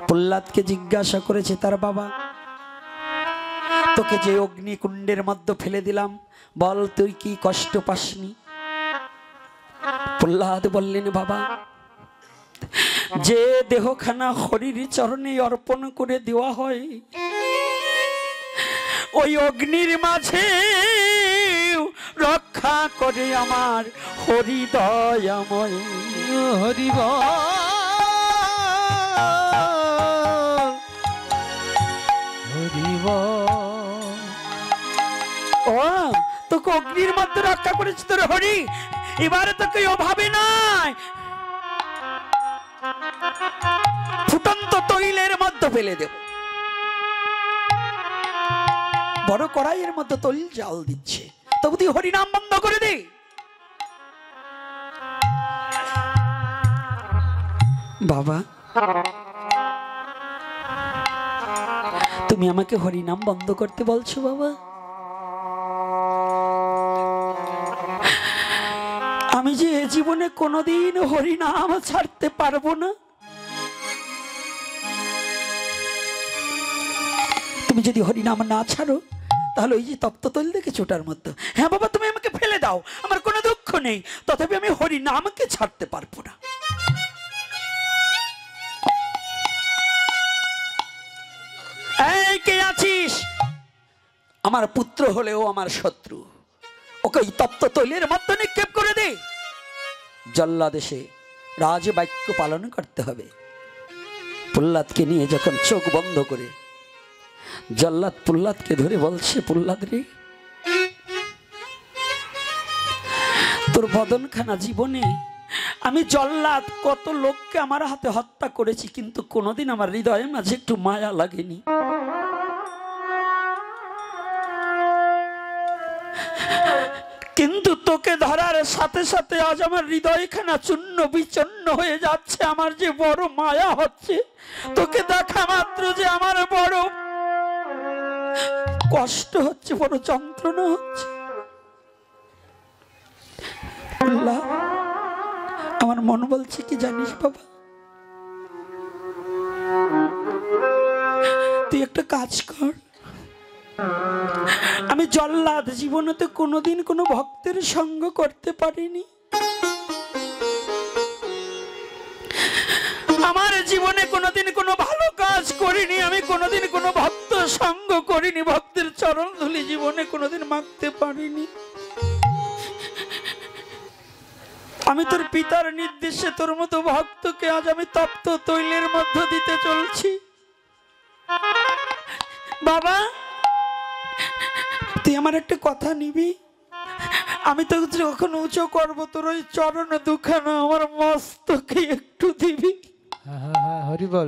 প্রহ্লাদকে জিজ্ঞাসা করেছে তার বাবা, তোকে যে অগ্নিকুণ্ডের মধ্যে ফেলে দিলাম, বল তুই কি কষ্ট পাসনি? প্রহ্লাদ বললেন, বাবা, যে দেহখানা হরির চরণে অর্পণ করে দেওয়া হয়, ওই অগ্নির মাঝে রক্ষা করে আমার হরিদয়াময়। হরিবল হরিবল। ও তোকে অগ্নির মধ্যে রক্ষা করেছে তোর হরি, এবারে তোকে অভাবে নাই, ফুটন্ত তৈলের মধ্যে ফেলে দেব। বড় কড়াইয়ের মধ্যে তৈল জাল দিচ্ছে, তবু তুই হরিনাম বন্ধ করে দে। বাবা, তুমি আমাকে হরিনাম বন্ধ করতে বলছো বাবা? আমি যে এ জীবনে কোনোদিন হরিনাম ছাড়তে পারবো না। তুমি যদি হরিনাম না ছাড়ো, তাহলে ওই যে তপ্ত তৈল দেখেছো ওটার মধ্যে, হ্যাঁ বাবা তুমি আমাকে ফেলে দাও, আমার কোনো দুঃখ নেই, তথাপি আমি হরিনামকে ছাড়তে পারবো না। এই কে আছিস? আমার পুত্র হলেও আমার শত্রু, ওকে ওই তপ্ত তৈলের মধ্যে নিক্ষেপ করে দে। জল্লাদেশে রাজবাক্য পালন করতে হবে। প্রহ্লাদকে নিয়ে যখন চোখ বন্ধ করে জল্লাদ প্রহ্লাদকে ধরে বলছে, প্রহ্লাদ রে, তোর বদনখানা জীবনে আমি জল্লাদ কত লোককে আমার হাতে হত্যা করেছি, কিন্তু কোনোদিন আমার হৃদয়ের মাঝে একটু মায়া লাগেনি। কিন্তু তোকে ধরার সাথে সাথে আজ আমার হৃদয়খানা চূর্ণ বিচন্ন হয়ে যাচ্ছে, আমার যে বড় মায়া হচ্ছে, তোকে দেখা মাত্র যে আমার বড় কষ্ট হচ্ছে, বড় যন্ত্রণা হচ্ছে। আমার মন বলছে কি জানিস বাবা, তুই একটা কাজ কর। আমি জল্লাদ জীবনে তো কোনোদিন কোনো ভক্তের সঙ্গ করতে পারিনি, আমার জীবনে কোনোদিন কোনো ভালো কাজ করিনি, আমি কোনোদিন কোনো ভক্ত সঙ্গ করিনি, ভক্তের চরণ ধুলি জীবনে কোনোদিন মাখতে পারিনি। আমি তোর পিতার নির্দেশে তোর মতো ভক্তকে আজ আমি তপ্ত তৈলের মধ্য দিতে চলছি। বাবা, তুই আমার একটা কথা নিবি? আমি তো যখন উঁচু করবো তোর ওই চরণ দুখানা আমার মস্তকে একটু দিবি। হরিবল।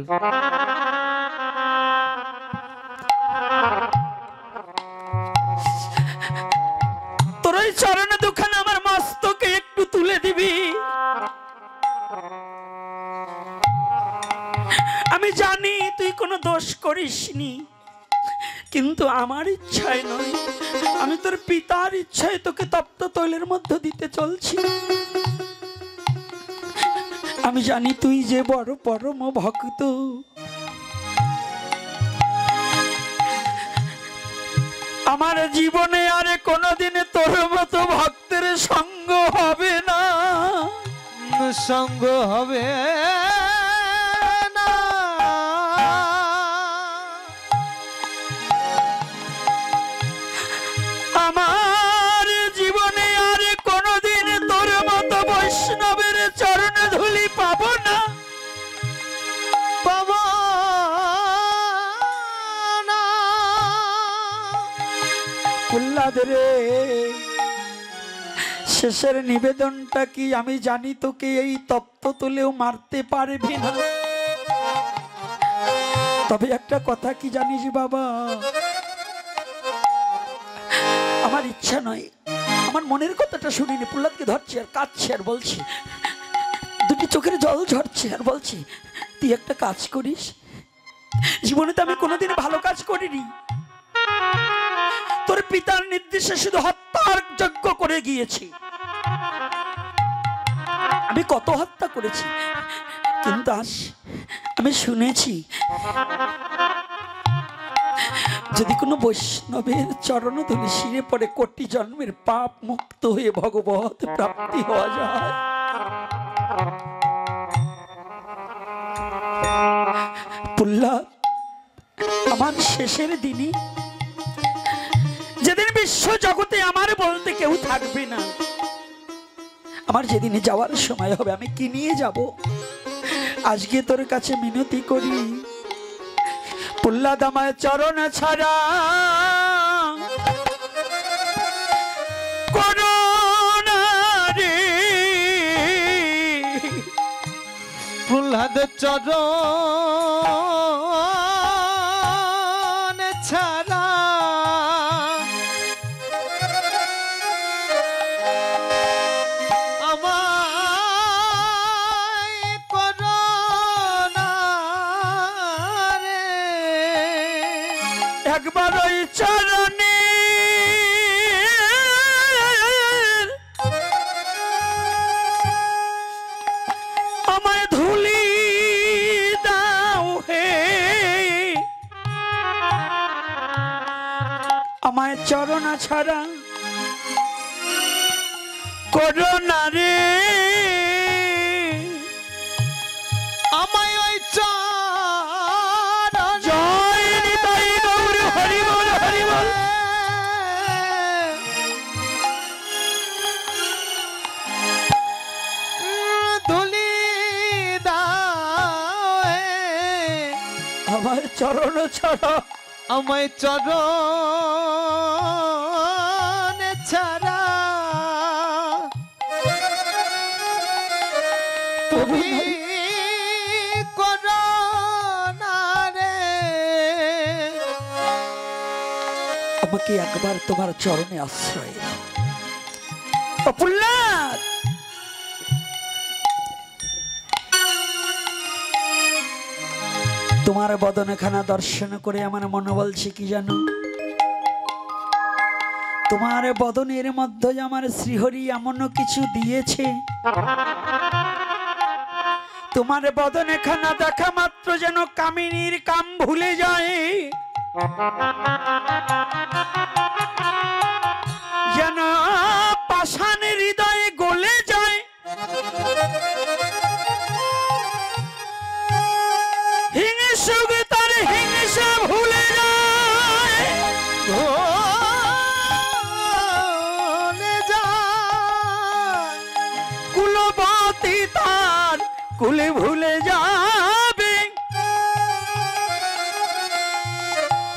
তোর ওই চরণ দুখানা আমার মস্তকে একটু তুলে দিবি। আমি জানি তুই কোনো দোষ করিসনি, কিন্তু আমার ইচ্ছায় নয়, আমি তোর পিতার ইচ্ছায় তোকে তপ্ত তৈলের মধ্যে দিতে চলছি। আমি জানি তুই যে বড় পরম ভক্ত, আমার জীবনে আর কোনোদিন তোর মতো ভক্তের সঙ্গ হবে না, সঙ্গ হবে না। আমার জীবনে আর কোনোদিন তোর মতো বৈষ্ণবের চরণ ধুলি পাবো না, পাবো না। প্রহ্লাদ রে, শেষের নিবেদনটা কি, আমি জানি তোকে এই তপ্ত তুলেও মারতে পারবি না, তবে একটা কথা কি জানিস বাবা, আমার ইচ্ছা নয়, আমার মনের কথাটা শুনিনি, প্রহ্লাদকে ধরছি আর কাঁদছি আর বলছি, দুটি চোখের জল ঝরছে আর বলছে তুই একটা কাজ করিস। জীবনে তো আমি কোনোদিন ভালো কাজ করিনি, তোর পিতার নির্দেশে শুধু হত্যার যজ্ঞ করে গিয়েছি। আমি কত হত্যা করেছি, কিন্তু আজ আমি শুনেছি যদি কোনো বৈষ্ণবের চরণ ধুলি শিরে পড়ে কোটি জন্মের পাপ মুক্ত হয়ে ভগবত প্রাপ্তি হওয়া যায়। প্রহ্লাদ, আমার শেষের দিনই যেদিন বিশ্ব জগতে আমার বলতে কেউ থাকবে না, আমার যেদিন যাওয়ার সময় হবে, আমি কি নিয়ে যাব? আজকে তোর কাছে মিনতি করি, প্রহ্লাদ আমায় চরণ ছাড়া করোনা রে। প্রহ্লাদ চরণ ছাড়া আমায় করোনা রে। একবার ওই চরণে আমায় ধুলি দাও হে, আমায় চরণ ছাড়া করোনা রে। আমায় ওই চরণ জয় নিতাই গৌর হরি বল হরি বল। ধুলি দাও হে। আমার চরণ ছাড়া, আমায় চরণ ছাড়া তুমি করোনা রে। আমাকে একবার তোমার চরণে আশ্রয় দাও। ও প্রহ্লাদ, তোমার বদনখানা দর্শন করে আমার মনে বলছে কি জানো, তোমার বদনের মধ্যে আমার শ্রীহরি এমন কিছু দিয়েছে, তোমার বদনখানা দেখা মাত্র যেন কামিনীর কাম ভুলে যায়, যেন পাষাণের হৃদয়ে গলে যায়। হিংসুক তার হিংসা ভুলে যায়, ভুলে যায়। কুলবতী তার কুলে ভুলে যাবে।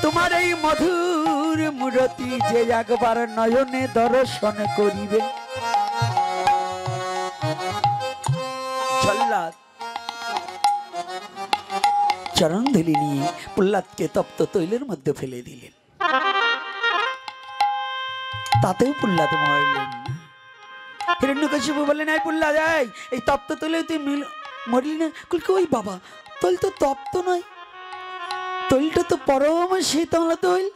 তোমার এই মধুর মূরতি যে একবার নয়নে দর্শন করিবে। প্রহ্লাদ চরণ ধুলি নিয়ে প্রহ্লাদকে তপ্ত তৈলের মধ্যে ফেলে দিলেন, তাতেও প্রহ্লাদ মরলেন না। হিরণ্যকশিপু বললেন, এই প্রহ্লাদ, এই তপ্ত তৈলে তুই মরলি না? ওই বাবা, তৈল তো তপ্ত নয়, তৈলটা তো পরম শীতল তৈল,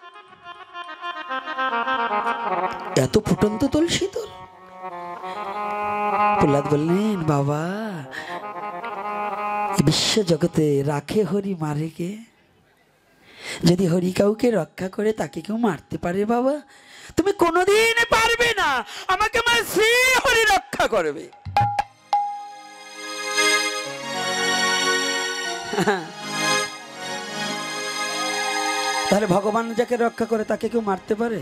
এত ফুটন্ত তৈল শীতল। প্রহ্লাদ বললেন, বাবা, বিশ্ব জগতে রাখে হরি মারে কে? যদি হরি কাউকে রক্ষা করে তাকে কেউ মারতে পারে? বাবা, তুমি কোনোদিন পারবে না, আমাকে আমার শ্রী হরি রক্ষা করবে। তাহলে ভগবান যাকে রক্ষা করে তাকে কেউ মারতে পারে?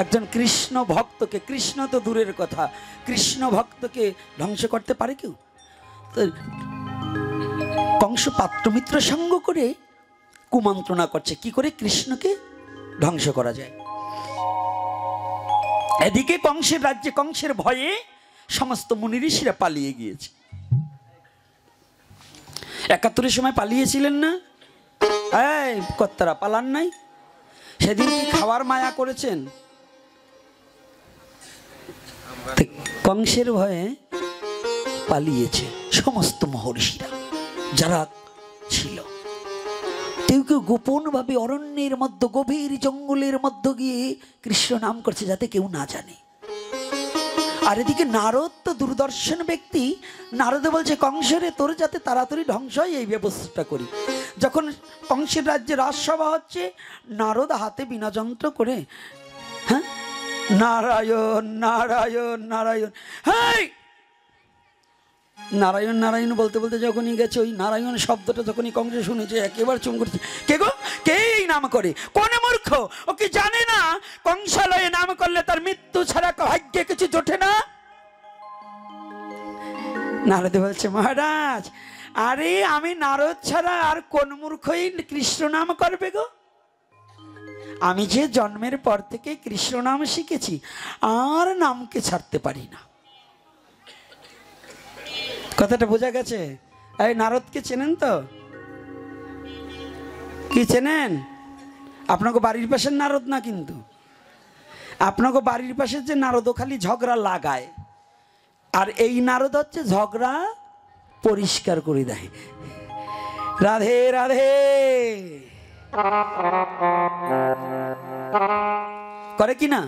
একজন কৃষ্ণ ভক্তকে, কৃষ্ণ তো দূরের কথা, কৃষ্ণ ভক্তকে ধ্বংস করতে পারে কেউ? কংস পাত্রমিত্র সঙ্গ করে কুমন্ত্রণা করছে কি করে কৃষ্ণকে ধ্বংস করা যায়। এদিকে কংসের রাজ্যে কংসের ভয়ে সমস্ত মুনি ঋষিরা পালিয়ে গিয়েছে। ৭১-এর সময় পালিয়েছিলেন না? এই কর্তারা পালান নাই? সেদিন কি খাওয়ার মায়া করেছেন? কংসের ভয়ে পালিয়েছে সমস্ত মহর্ষিরা যারা ছিল। কেউ কেউ গোপনভাবে অরণ্যের মধ্যে, গভীর জঙ্গলের মধ্যে গিয়ে কৃষ্ণ নাম করছে যাতে কেউ না জানে। আর এদিকে নারদ তো দূরদর্শন ব্যক্তি, নারদে বলছে কংসরে তোর যাতে তাড়াতাড়ি ধ্বংস হয় এই ব্যবস্থাটা করি। যখন কংসের রাজ্যে রাজসভা হচ্ছে, নারদ হাতে বীণাযন্ত্র করে, হ্যাঁ, নারায়ণ নারায়ণ নারায়ণ, হ্যাঁ, নারায়ণ নারায়ণ বলতে বলতে যখনই গেছে, ওই নারায়ণ শব্দটা যখনই কংস শুনেছে একেবারে চুম করছে। কে গো, কে এই নাম করে? কোন মূর্খ, ও কি জানে না কংসালয়ে নাম করলে তার মৃত্যু ছাড়া ভাগ্যে কিছু জোটে না? নারদ বলছে মহারাজ, আরে আমি নারদ ছাড়া আর কোন মূর্খই কৃষ্ণ নাম করবে গো? আমি যে জন্মের পর থেকে কৃষ্ণ নাম শিখেছি, আর নামকে ছাড়তে পারি না। কথাটা বোঝা গেছে? এই নারদকে চেনেন তো? কি চেনেন? আপনাকে বাড়ির পাশের নারদ না, কিন্তু আপনাকে বাড়ির পাশের যে নারদ খালি ঝগড়া লাগায়, আর এই নারদ হচ্ছে ঝগড়া পরিষ্কার করে দেয়। রাধে রাধে করে কি না?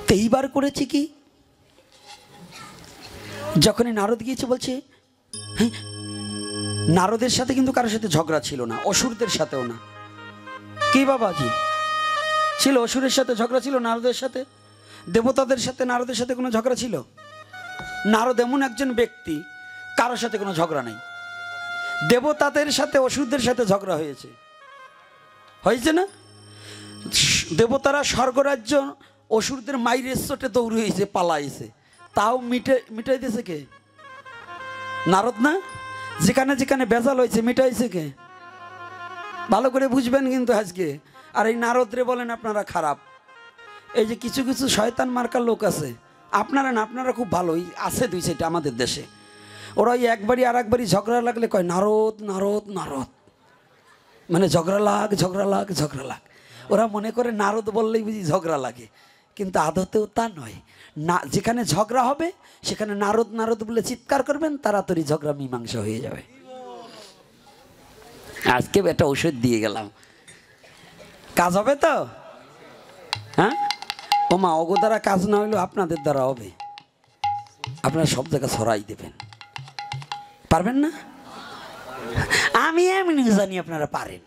তো এইবার করেছি কি, যখনই নারদ গিয়েছে বলছে, হ্যাঁ, নারদের সাথে কিন্তু কারোর সাথে ঝগড়া ছিল না, অসুরদের সাথেও না। কি বাবাজি ছিল? অসুরের সাথে ঝগড়া ছিল নারদের সাথে? দেবতাদের সাথে নারদের সাথে কোনো ঝগড়া ছিল? নারদ এমন একজন ব্যক্তি, কারোর সাথে কোনো ঝগড়া নেই। দেবতাদের সাথে অসুরদের সাথে ঝগড়া হয়েছে, হয়েছে না? দেবতারা স্বর্গরাজ্য অসুরদের মাইরের চোটে দৌড় হয়েছে, পালাইছে, তাও মিটাইতেছে কে? নারদ না? যেখানে যেখানে বেজাল হয়েছে মিটাইছে কে? ভালো করে বুঝবেন কিন্তু আজকে। আর এই নারদরে বলেন আপনারা খারাপ। এই যে কিছু কিছু শয়তান মার্কার লোক আছে, আপনারা না, আপনারা খুব ভালোই আছে দুই সাইডে আমাদের দেশে। ওরা ওই একবারই আর একবারই ঝগড়া লাগলে কয় নারদ নারদ নারদ, মানে ঝগড়া লাগ ঝগড়া লাগ ঝগড়া লাগ। ওরা মনে করে নারদ বললেই বুঝি ঝগড়া লাগে, কিন্তু আদতেও তা নয়। না, যেখানে ঝগড়া হবে সেখানে নারদ নারদ বলে চিৎকার করবেন, তাড়াতাড়ি ঝগড়া মীমাংসা হয়ে যাবে। আজকে একটা ঔষধ দিয়ে গেলাম, কাজ হবে তো? হ্যাঁ, ও মা, ওগো দ্বারা কাজ না হইলেও আপনাদের দ্বারা হবে। আপনারা সব জায়গা ছড়াই দেবেন, পারবেন না? আমি এমনি জানি আপনারা পারেন,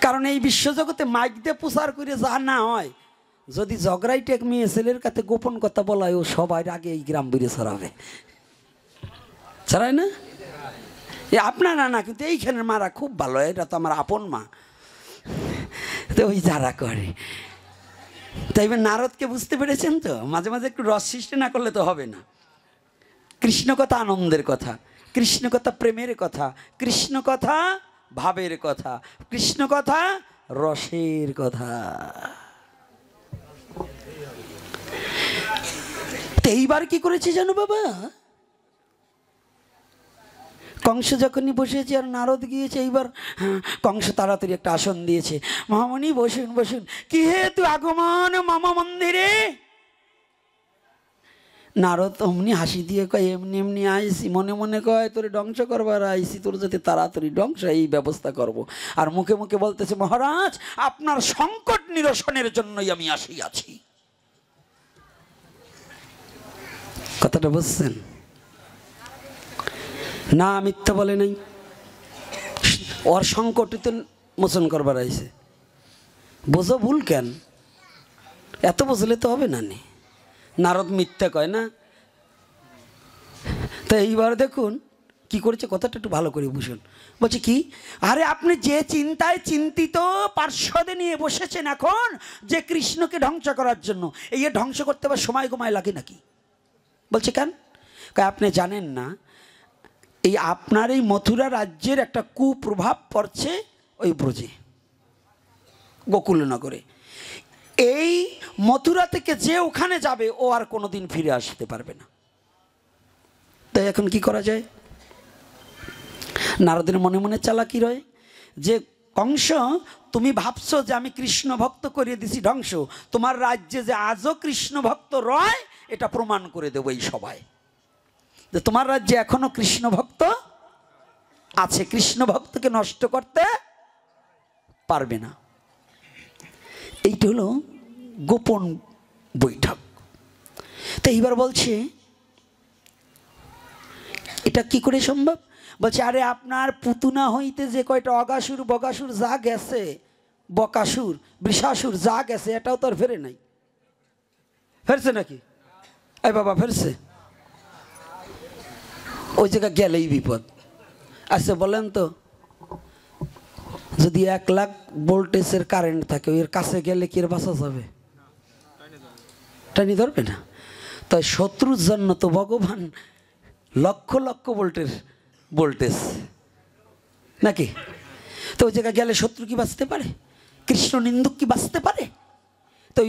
কারণ এই বিশ্বজগতে মাইক দিয়ে প্রচার করে যা না হয়, যদি ঝগড়াই টেক মেয়ে ছেলের কাছে গোপন কথা বলা হয়, ও সবাই আগে এই গ্রাম বেরিয়ে ছড়াবে, ছড়ায় না? এ আপনারা না, কিন্তু এইখানের মারা খুব ভালো, এটা তো আমার আপন মা, তো ওই যারা করে। তাই নারদকে বুঝতে পেরেছেন তো? মাঝে মাঝে একটু রস সৃষ্টি না করলে তো হবে না। কৃষ্ণ কথা আনন্দের কথা, কৃষ্ণ কথা প্রেমের কথা, কৃষ্ণ কথা ভাবের কথা, কৃষ্ণ কথা রসের কথা। এইবার কি করেছে জানো বাবা? কংস যখনই বসেছে আর নারদ গিয়েছে, এইবার কংস তাড়াতাড়ি একটা আসন দিয়েছে। মহামণি বসুন বসুন। কি হেতু আগমন মম মন্দিরে? নারদ অমনি হাসি দিয়ে কয়, এমনি এমনি আইসি, মনে মনে কয় তোর ধ্বংস করবার আইসি, তোর যাতে তাড়াতাড়ি ধ্বংস এই ব্যবস্থা করব। আর মুখে মুখে বলতেছে, মহারাজ আপনার সংকট নিরসনের জন্যই আমি আসিয়াছি। কথাটা বুঝছেন না? মিথ্যা বলে নাই, ওর সংকটই তো মোচন করবার আইছে। বোঝো ভুল কেন? এত বুঝলে তো হবে না। নারদ মিথ্যা কয় না? তো এইবার দেখুন কি করেছে, কথাটা একটু ভালো করে বুঝুন। বলছে কি, আরে আপনি যে চিন্তায় চিন্তিত পার্শ্বদে নিয়ে বসেছেন এখন, যে কৃষ্ণকে ধ্বংস করার জন্য, এই ধ্বংস করতে আবার সময় কমায় লাগে নাকি? বলছে কেন? আপনি জানেন না, এই আপনার এই মথুরা রাজ্যের একটা কুপ্রভাব পড়ছে ওই ব্রজে, গোকুলনগরে। এই মথুরা থেকে যে ওখানে যাবে, ও আর কোনোদিন ফিরে আসতে পারবে না। তাই এখন কি করা যায়? নারদের মনে মনে চালাকি রয় যে, কংস তুমি ভাবছো যে আমি কৃষ্ণ ভক্ত করিয়ে দিছি ধ্বংস, তোমার রাজ্যে যে আজও কৃষ্ণ ভক্ত রয়, এটা প্রমাণ করে দেবো এই সবাই যে তোমার রাজ্যে এখনো কৃষ্ণ ভক্ত আছে, কৃষ্ণ ভক্তকে নষ্ট করতে পারবে না। এইটা হলো গোপন বৈঠক। তো এইবার বলছে এটা কি করে সম্ভব? বলছে আরে আপনার পুতুনা হইতে যে কয়টা অগাসুর বগাসুর যা গেছে, বকাসুর বৃষাসুর যা গেছে, এটাও তো আর ফেরে নাই। ফেরছে নাকি? এই বাবা ফেরছে? ওই জায়গায় গেলেই বিপদ। আচ্ছা বলেন তো, যদি 1 লাখ ভোল্টেজের কারেন্ট থাকে, ওর কাছে গেলে কি আর বাঁচা যাবে? টানি ধরবে না। তাই শত্রুর জন্য তো ভগবান লক্ষ লক্ষ ভোল্টের ভোল্টেজ নাকি? তো ওই জায়গায় গেলে শত্রু কি বাঁচতে পারে? কৃষ্ণ নিন্দুক কি বাঁচতে পারে? তো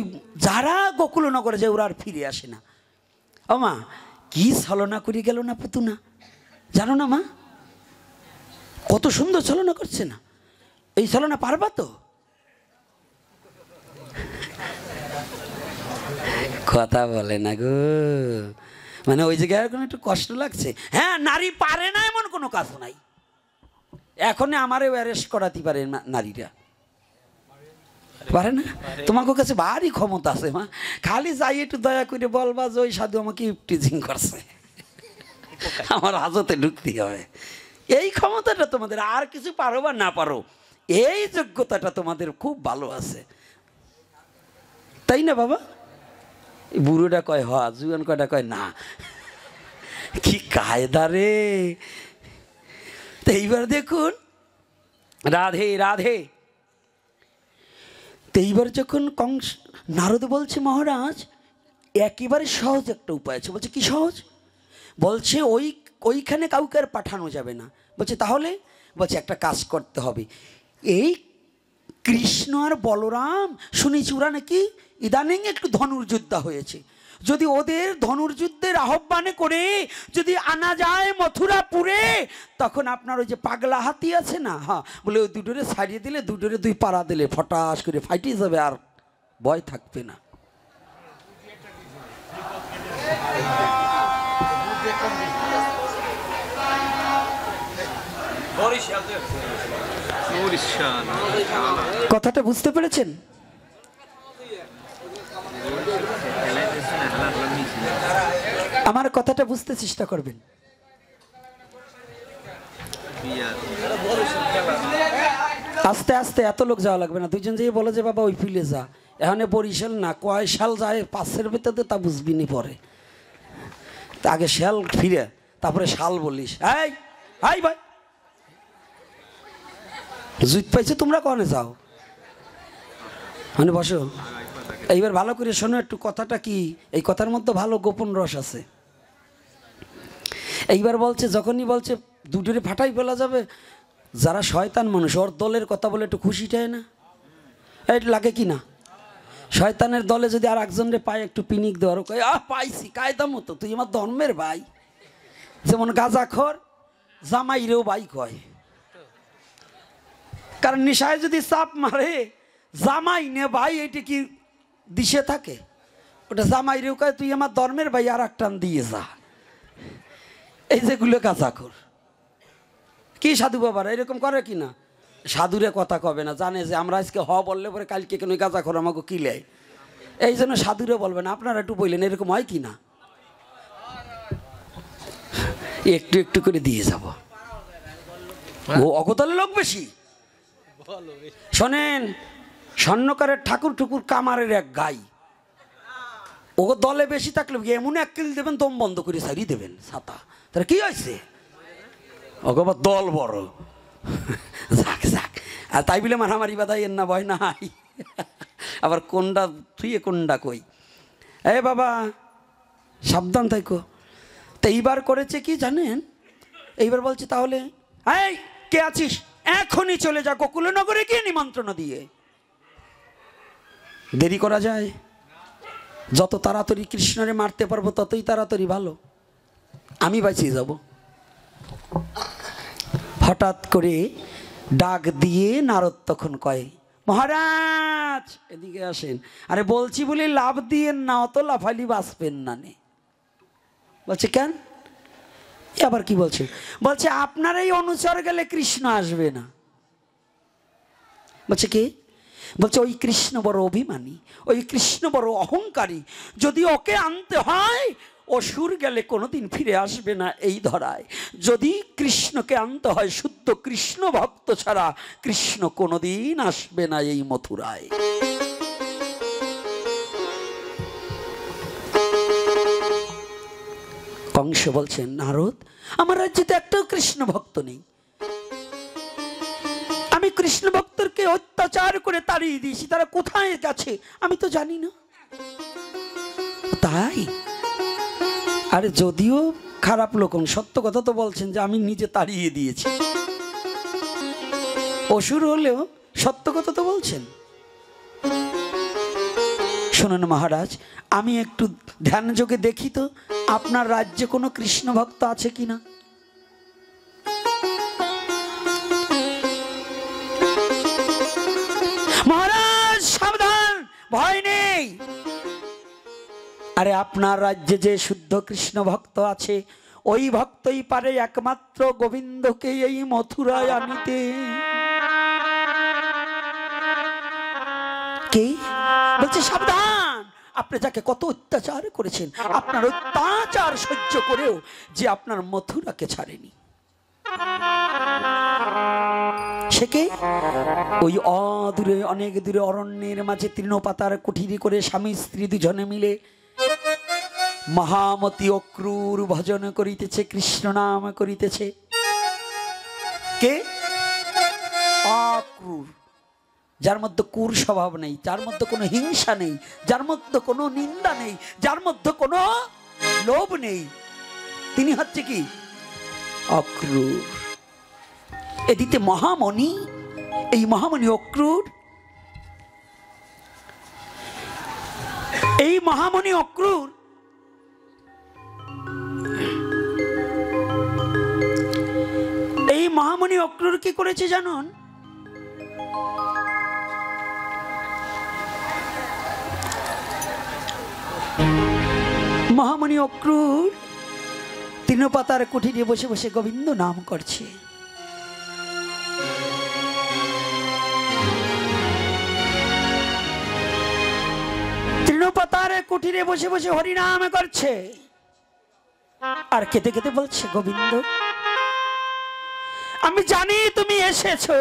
যারা গোকুলনগরে যায় ওরা আর ফিরে আসে না। ও মা, কি ছলনা করে গেল না পুতুনা, জানো না মা? কত সুন্দর ছলনা করছে না? এই ছলনা পারবা তো? কথা বলে না গো, মানে ওই জায়গায় এখন একটু কষ্ট লাগছে। হ্যাঁ, নারী পারে না এমন কোনো কাজ নাই। এখন আমারও অ্যারেস্ট করাতে পারে নারীরা, পারে না? তোমাকে কাছে ভারী ক্ষমতা আছে মা, খালি যাই একটু দয়া করে বলবা যে ওই সাধু আমাকে টিচিং করছে, আমার হাজতে ঢুকতে হবে। এই ক্ষমতাটা তোমাদের, আর কিছু পারো বা না পারো, এই যোগ্যতাটা তোমাদের খুব ভালো আছে, তাই না বাবা? বুড়োটা কয় হ, জুয়ান কয়টা কয় না। কি কায়দা রে! তো এইবার দেখুন, রাধে রাধে। তো এইবার যখন নারদ বলছে মহারাজ একেবারে সহজ একটা উপায় আছে। বলছে কি সহজ? বলছে ওইখানে কাউকে আর পাঠানো যাবে না। বলছে তাহলে? বলছে একটা কাজ করতে হবে। এই কৃষ্ণ আর বলরাম শুনেছি ওরা নাকি ইদানিং একটু ধনুর্যোদ্ধা হয়েছে, যদি ওদের ধনুর্যুদ্ধের আহ্বানে করে যদি আনা যায় মথুরাপুরে, তখন আপনার ওই যে পাগলা হাতি আছে না, হ্যাঁ, বলে ওই দুটোরে ছাড়িয়ে দিলে, দুটোরে 2 পাড়া দিলে ফটাস করে ফাটিয়ে যাবে, আর ভয় থাকবে না। কথাটা বুঝতে পেরেছেন? আমার কথাটা বুঝতে চেষ্টা করবেন। আস্তে আস্তে, এত লোক যাওয়া লাগবে না, 2 জন যেয়ে বলে যে বাবা ওই ফিলে যা, এখানে বরিশাল না, কয় সাল যায় 5-এর ভিতরে তা বুঝবি নি পরে। তা আগে শাল ফিরে তারপরে শাল বলিস। এই ভাই জুত পাইছে, তোমরা কনে যাও, মানে বসো। এইবার ভালো করে শোনো একটু, কথাটা কি, এই কথার মধ্যে ভালো গোপন রস আছে। এইবার বলছে, যখনই বলছে দুটোরে ফাটাই ফেলা যাবে, যারা শয়তান মানুষ ওর দলের কথা বলে একটু খুশি চায় না? এটা লাগে কি না? শয়তানের দলে যদি আর একজনের পায় একটু পিনিক দেওয়ার, কয় পাইছি কায়দা মতো, তুই আমার ধর্মের ভাই। যেমন গাঁজাখোর জামাইরেও ভাই কয়, কারণ নেশায় যদি চাপ মারে জামাই নে ভাই, এইটা কি দিশে থাকে? ওটা জামাইরেও কয় তুই আমার ধর্মের ভাই, আর একটান দিয়ে যা। এই যেগুলো গাঁজাখোর, কি সাধু বাবারা এরকম করে কি না? সাধুরে কথা কবে না, জানে যে আমরা আজকে হ বললে পরে কালকে কেন গাঁজাখোর আমাকে কিলে, এই জন্য সাধুরে বলবে না। আপনারা একটু বললেন এরকম হয় কি না? একটু একটু করে দিয়ে যাব। ও অগতলে লোক বেশি। শোনেন, স্বর্ণকারের ঠাকুর ঠুকুর কামারের এক গাই, ও দলে বেশি থাকলে এমন এক কিল দেবেন, দম বন্ধ করে সারিয়ে দেবেন ছাতা। তাহলে কি হয়েছে? ওগো দল বড়, যাক যাক। আর তাই বলে মারামারি বাধাইয়ের না, ভয় নাই। আবার কোনটা তুই কোনটা কই, এ বাবা সাবধান থাকো। তো এইবার করেছে কি জানেন? এইবার বলছে তাহলে এই কে আছিস, এখনই চলে যা গোকুলনগরে গিয়ে নিমন্ত্রণ দিয়ে। দেরি করা যায়? যত তাড়াতাড়ি কৃষ্ণরে মারতে পারবো ততই তাড়াতাড়ি ভালো, আমি বাঁচিয়ে যাব। হঠাৎ করে ডাক দিয়ে নারদ তখন কয়, মহারাজ এদিকে আসেন। আরে বলছি বলে লাভ দিয়েন না, অত লাফালি বাঁচবেন না নে। বলছে কেন? আবার কি বলছে? বলছে আপনার এই অনুচর গেলে কৃষ্ণ আসবে না। বলছে কি? বলছে ওই কৃষ্ণ বড় অভিমানী, ওই কৃষ্ণ বড় অহংকারী, যদি ওকে আনতে হয় অসুর গেলে কোনোদিন ফিরে আসবে না এই ধরায়। যদি কৃষ্ণকে আনতে হয় শুদ্ধ কৃষ্ণ ভক্ত ছাড়া কৃষ্ণ কোনোদিন আসবে না এই মথুরায়। কংস বলছেন নারদ, আমার রাজ্যে তো একটাও কৃষ্ণ ভক্ত নেই, আমি কৃষ্ণ ভক্তকে অত্যাচার করে তাড়িয়ে দিয়েছি, তারা কোথায় গেছে আমি তো জানি না। তাই? আরে যদিও খারাপ লোক, সত্য কথা তো বলছেন যে আমি নিজে তাড়িয়ে দিয়েছি। অসুর হলেও সত্য কথা তো বলছেন। শুনুন মহারাজ, আমি একটু ধ্যান যোগে দেখি তো আপনার রাজ্যে কোনো কৃষ্ণ ভক্ত আছে কিনা। মহারাজ সাবধান, ভয় নেই। আরে আপনার রাজ্যে যে শুদ্ধ কৃষ্ণ ভক্ত আছে ওই ভক্তই পারে একমাত্র গোবিন্দকে এই মথুরায় আনিতে। কে? বলছে সাবধান, আপনি যাকে কত অত্যাচার করেছেন, আপনার অত্যাচার সহ্য করেও যে আপনার মথুরাকে ছাড়েনি, সে কে? ওই অদূরে অনেক দূরে অরণ্যের মাঝে তৃণপাতার কুঠিরি করে স্বামী স্ত্রী দুজনে মিলে মহামতি অক্রূর ভজন করিতেছে, কৃষ্ণ নাম করিতেছে। কে? অক্রূর, যার মধ্যে ক্রূর স্বভাব নেই, যার মধ্যে কোনো হিংসা নেই, যার মধ্যে কোনো নিন্দা নেই, যার মধ্যে কোনো লোভ নেই, তিনি হচ্ছে কি অক্রূর। এদিকে মহামণি, এই মহামণি অক্রূর, এই মহামণি অক্রূর এই মহামণি অক্রূর কি করেছে জানুন? মহামণি অক্রূর তৃণপাতার কুঠিরে বসে বসে গোবিন্দ নাম করছে। তৃণপাতার কুঠিরে বসে বসে হরিনাম করছে আর কেঁদে কেঁদে বলছে, গোবিন্দ আমি জানি তুমি এসেছো,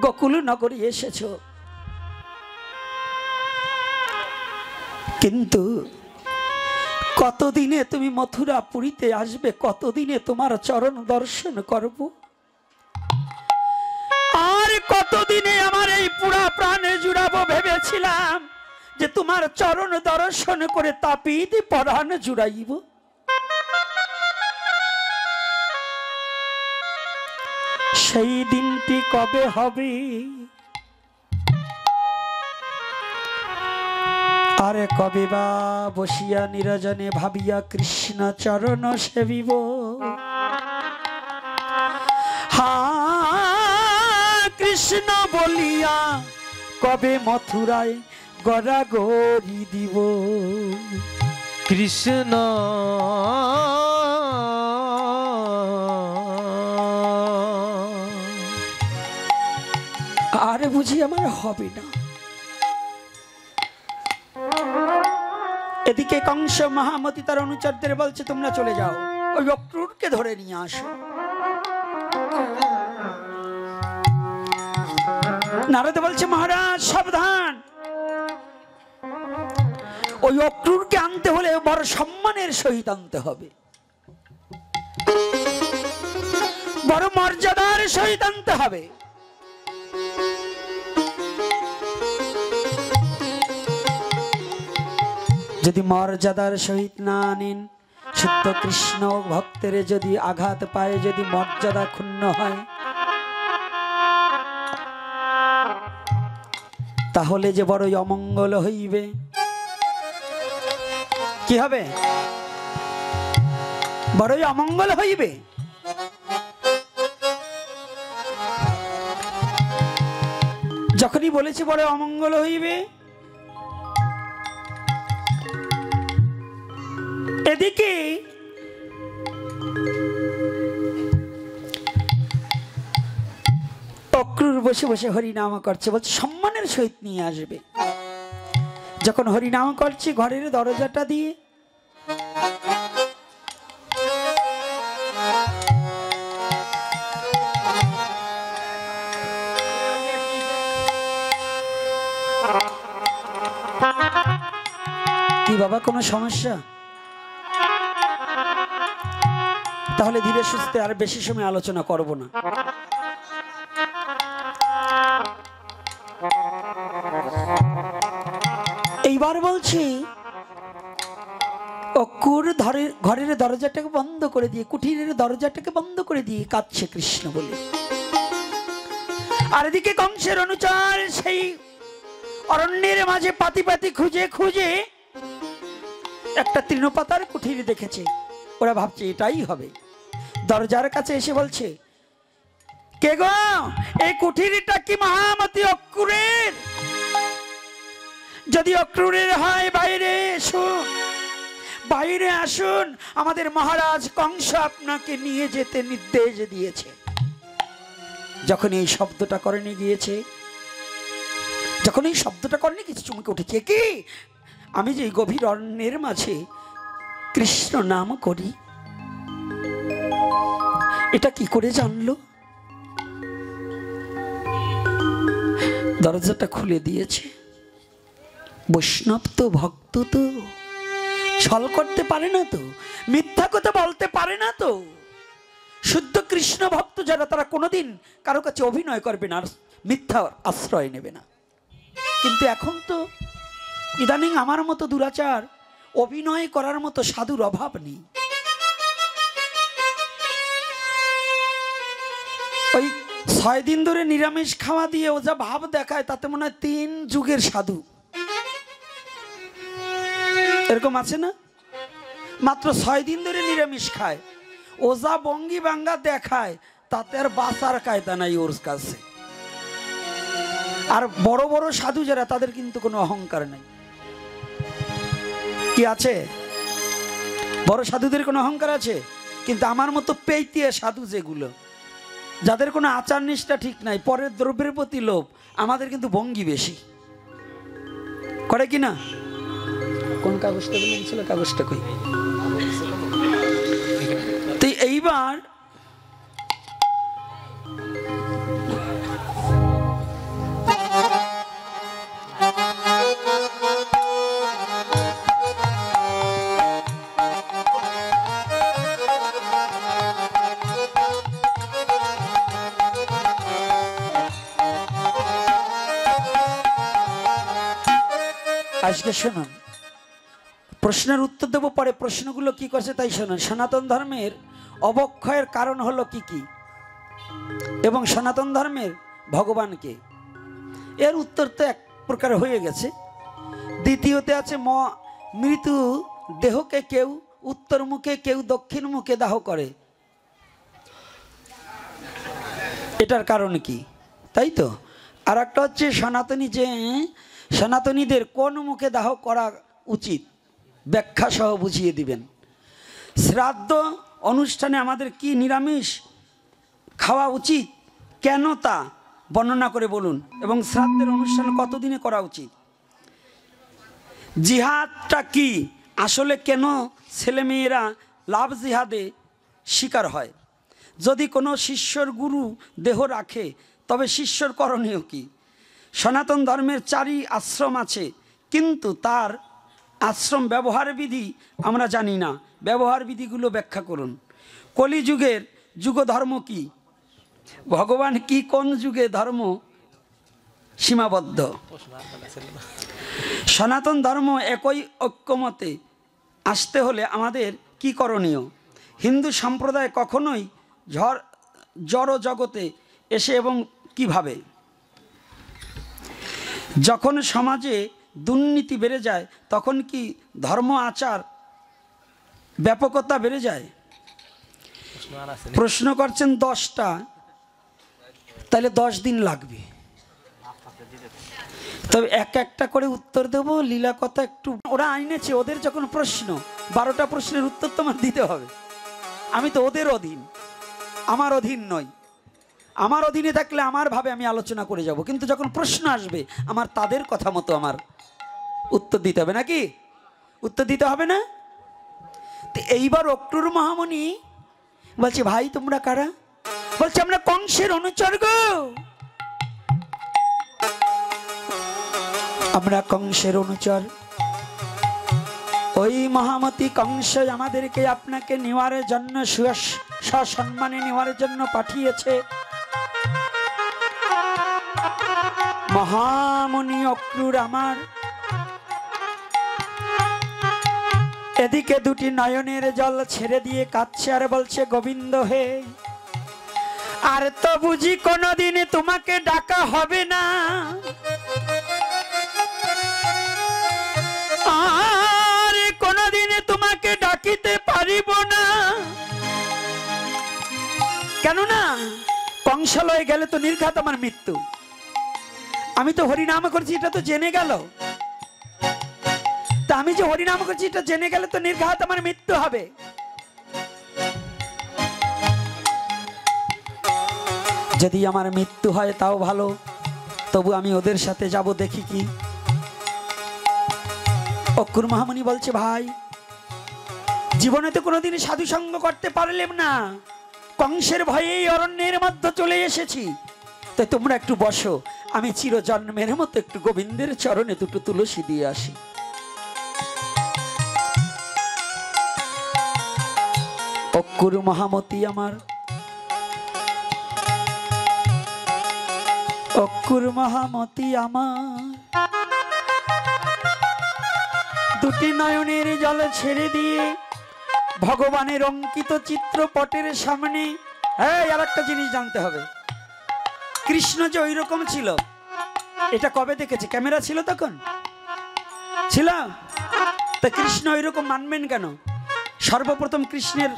গোকুল নগরী এসেছো, কিন্তু কতদিনে তুমি মথুরা পুরীতে আসবে, কতদিনে তোমার চরণ দর্শন করব, আর কতদিনে আমার এই পুরা প্রাণে জুড়াবো। ভেবেছিলাম যে তোমার চরণ দর্শন করে তাপিত পরাণ জুড়াইব, সেই দিনটি কবে হবে? আরে কবে বা বসিয়া নিরজনে ভাবিয়া কৃষ্ণ চরণ সেবিব। হা কৃষ্ণ বলিয়া কবে মথুরায় গড়াগড়ি দিব। কৃষ্ণ আরে বুঝি আমার হবে না। এদিকে কংস মহামতি তার অনুচরদের বলছে, তোমরা চলে যাও, ওই অক্রূরকে ধরে নিয়ে আসো। নারদ বলছে, মহারাজ সাবধান, ওই অক্রূরকে আনতে হলে বড় সম্মানের সহিত আনতে হবে, বড় মর্যাদার সহিত আনতে হবে। যদি মর্যাদার সহিত না আনেন, শুদ্ধ কৃষ্ণ ভক্তের যদি আঘাত পায়, যদি মর্যাদা ক্ষুণ্ণ হয়, তাহলে যে বড়ই অমঙ্গল হইবে। কি হবে? বড়ই অমঙ্গল হইবে। যখনই বলেছে বড় অমঙ্গল হইবে, এদিকে অক্রুর বসে বসে হরিনাম করছে, বলছে সম্মানের সহিত নিয়ে আসবে। যখন হরিনাম করছে ঘরের দরজাটা দিয়ে, কি বাবা কোনো সমস্যা? তাহলে ধীরে সুস্থে আর বেশি সময় আলোচনা করব না। এইবার বলছি অক্রুর ঘরের দরজাটাকে বন্ধ করে দিয়ে, কুঠিরের দরজাটাকে বন্ধ করে দিয়ে কাঁদছে কৃষ্ণ বলে। আর এদিকে কংসের অনুচর সেই অরণ্যের মাঝে পাতি পাতি খুঁজে খুঁজে একটা তৃণপাতার কুঠির দেখেছে। ওরা ভাবছে এটাই হবে। দরজার কাছে এসে বলছে, কে গো, এই কুঠিরটা কি মহামতি অক্রুরের? যদি অক্রুরের হয় বাইরে এসুন, বাইরে আসুন, আমাদের মহারাজ কংস আপনাকে নিয়ে যেতে নির্দেশ দিয়েছে। যখন এই শব্দটা করেনি গিয়েছে, যখন এই শব্দটা করেনি কিছু চমকে উঠেছে, কি আমি যে গভীর অরণ্যের মাঝে কৃষ্ণ নাম করি, এটা কি করে জানলো? দরজাটা খুলে দিয়েছে। বৈষ্ণব তো, ভক্ত তো, ছল করতে পারে না তো, মিথ্যা কথা বলতে পারে না তো। শুদ্ধ কৃষ্ণ ভক্ত যারা, তারা কোনোদিন কারো কাছে অভিনয় করবে না, মিথ্যা আশ্রয় নেবে না। কিন্তু এখন তো ইদানিং আমার মতো দুরাচার, অভিনয় করার মতো সাধুর অভাব নেই। ওই 6 দিন ধরে নিরামিষ খাওয়া দিয়ে ও যা ভাব দেখায়, তাতে মনে হয় 3 যুগের সাধু। এরকম আছে না? মাত্র 6 দিন ধরে নিরামিষ খায়, ও যা বঙ্গি বাঙ্গা দেখায়, তাতে আর বাঁচার কায়দা নাই ওর কাছে। আর বড় বড় সাধু যারা, তাদের কিন্তু কোনো অহংকার নাই। কি আছে? বড় সাধুদের কোনো অহংকার আছে? কিন্তু আমার মতো পেইতিয়ে সাধু যেগুলো, যাদের কোনো আচার নিষ্ঠা ঠিক নাই, পরের দ্রব্যের প্রতি লোভ, আমাদের কিন্তু ভঙ্গি বেশি করে কিনা। কোন কাগজটা বলেছিল? কাগজটা কই? তো এইবার আজকে শুনুন, প্রশ্নের উত্তর দেবো পরে। প্রশ্নগুলো কি করছে তাই শুনুন। সনাতন ধর্মের অবক্ষয়ের কারণ হলো কি কি, এবং সনাতন ধর্মের ভগবানকে, এর উত্তর তো এক প্রকার হয়ে গেছে। দ্বিতীয়তে আছে মৃত্যু দেহকে কেউ উত্তর মুখে, কেউ দক্ষিণ মুখে দাহ করে, এটার কারণ কি, তাই তো। আর একটা হচ্ছে সনাতনী, যে সনাতনীদের কোন মুখে দাহ করা উচিত, ব্যাখ্যা সহ বুঝিয়ে দিবেন। শ্রাদ্ধ অনুষ্ঠানে আমাদের কি নিরামিষ খাওয়া উচিত, কেন তা বর্ণনা করে বলুন, এবং শ্রাদ্ধের অনুষ্ঠান কতদিনে করা উচিত। জিহাদটা কি, আসলে কেন ছেলেমেয়েরা লাভ জিহাদে শিকার হয়। যদি কোনো শিষ্যর গুরু দেহ রাখে, তবে শিষ্যর করণীয় কি। সনাতন ধর্মের 4ই আশ্রম আছে, কিন্তু তার আশ্রম ব্যবহার বিধি আমরা জানি না, ব্যবহার বিধিগুলো ব্যাখ্যা করুন। কলিযুগের যুগ ধর্ম কি, ভগবান কি কোন যুগে ধর্ম সীমাবদ্ধ। সনাতন ধর্ম একই ঐক্যমতে আসতে হলে আমাদের কি করণীয়। হিন্দু সম্প্রদায় কখনোই জড় জগতে এসে এবং কিভাবে। যখন সমাজে দুর্নীতি বেড়ে যায়, তখন কি ধর্ম আচার ব্যাপকতা বেড়ে যায়। প্রশ্ন করছেন 10টা, তাহলে 10 দিন লাগবে। তবে এক একটা করে উত্তর দেবো, লীলা কথা একটু ওরা আইনেছে, ওদের যখন প্রশ্ন 12টা প্রশ্নের উত্তর তোমার দিতে হবে। আমি তো ওদের অধীন, আমার অধীন নই। আমার অধীনে থাকলে আমার ভাবে আমি আলোচনা করে যাব, কিন্তু যখন প্রশ্ন আসবে আমার তাদের কথা মতো আমার উত্তর দিতে হবে, নাকি? উত্তর দিতে হবে না? তো এইবার অক্রুর মহামণি বলছে, ভাই তোমরা কারা? বলছে, আমরা কংসের অনুচর গো, আমরা কংসের অনুচর। ওই মহামতি কংস আমাদেরকে আপনাকে নেওয়ার জন্য, সসম্মানে নেওয়ার জন্য পাঠিয়েছে। মহামণি অক্রুর আমার এদিকে দুটি নয়নের জল ছেড়ে দিয়ে কাঁদছে আর বলছে, গোবিন্দ হে, আর তো বুঝি কোনোদিন তোমাকে ডাকা হবে না, আর কোনোদিন তোমাকে ডাকিতে পারিব না। কেননা কংসালয়ে গেলে তো নির্ঘাত আমার মৃত্যু। আমি তো হরিনাম করছি, এটা তো জেনে গেল। তা আমি যে হরিনাম করছি এটা জেনে গেলে তো নির্ঘাত আমার মৃত্যু হবে। যদি আমার মৃত্যু হয় তাও ভালো, তবু আমি ওদের সাথে যাব, দেখি কি। অক্রুর মহামণি বলছে, ভাই জীবনে তো কোনোদিন সাধু সঙ্গ করতে পারলাম না, কংসের ভয়ে অরণ্যের মধ্যে চলে এসেছি, তাই তোমরা একটু বসো, আমি চিরজন্মের মতো একটু গোবিন্দের চরণে দুটো তুলসী দিয়ে আসি। অক্রুর মহামতি আমার, অক্রুর মহামতি আমার দুটি নয়নের জল ছেড়ে দিয়ে ভগবানের অঙ্কিত চিত্রপটের সামনে। হ্যাঁ, আর একটা জিনিস জানতে হবে, কৃষ্ণ যে ওই রকম ছিল এটা কবে দেখেছে? ক্যামেরা ছিল তখন? ছিল? তা কৃষ্ণ ওই রকম মানবেন কেন? সর্বপ্রথম কৃষ্ণের